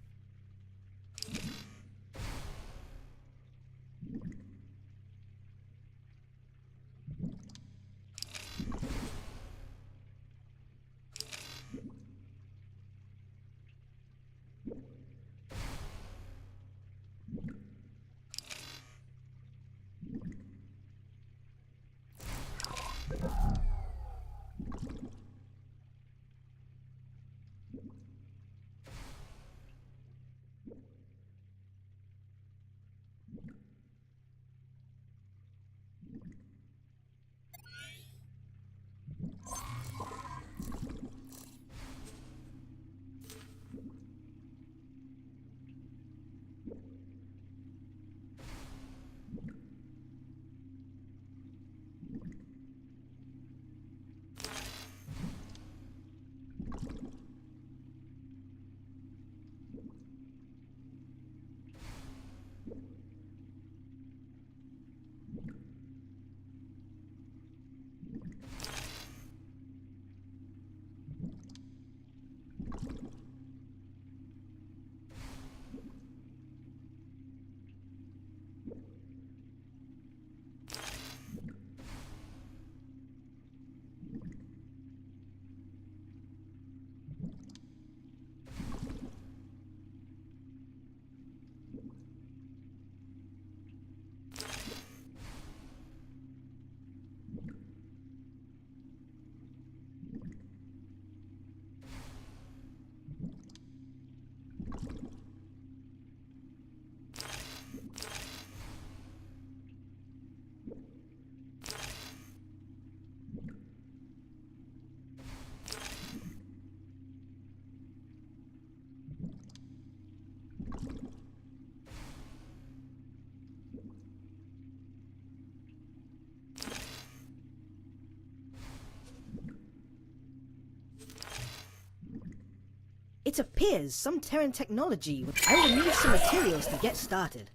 It appears some Terran technology. I will need some materials to get started.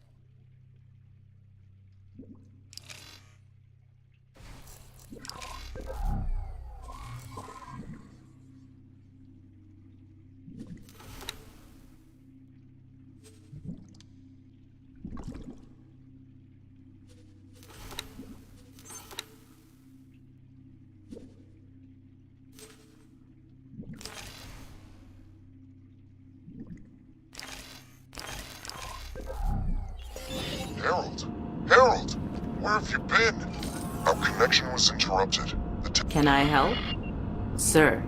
Harold! Where have you been? Our connection was interrupted. Can I help? Sir,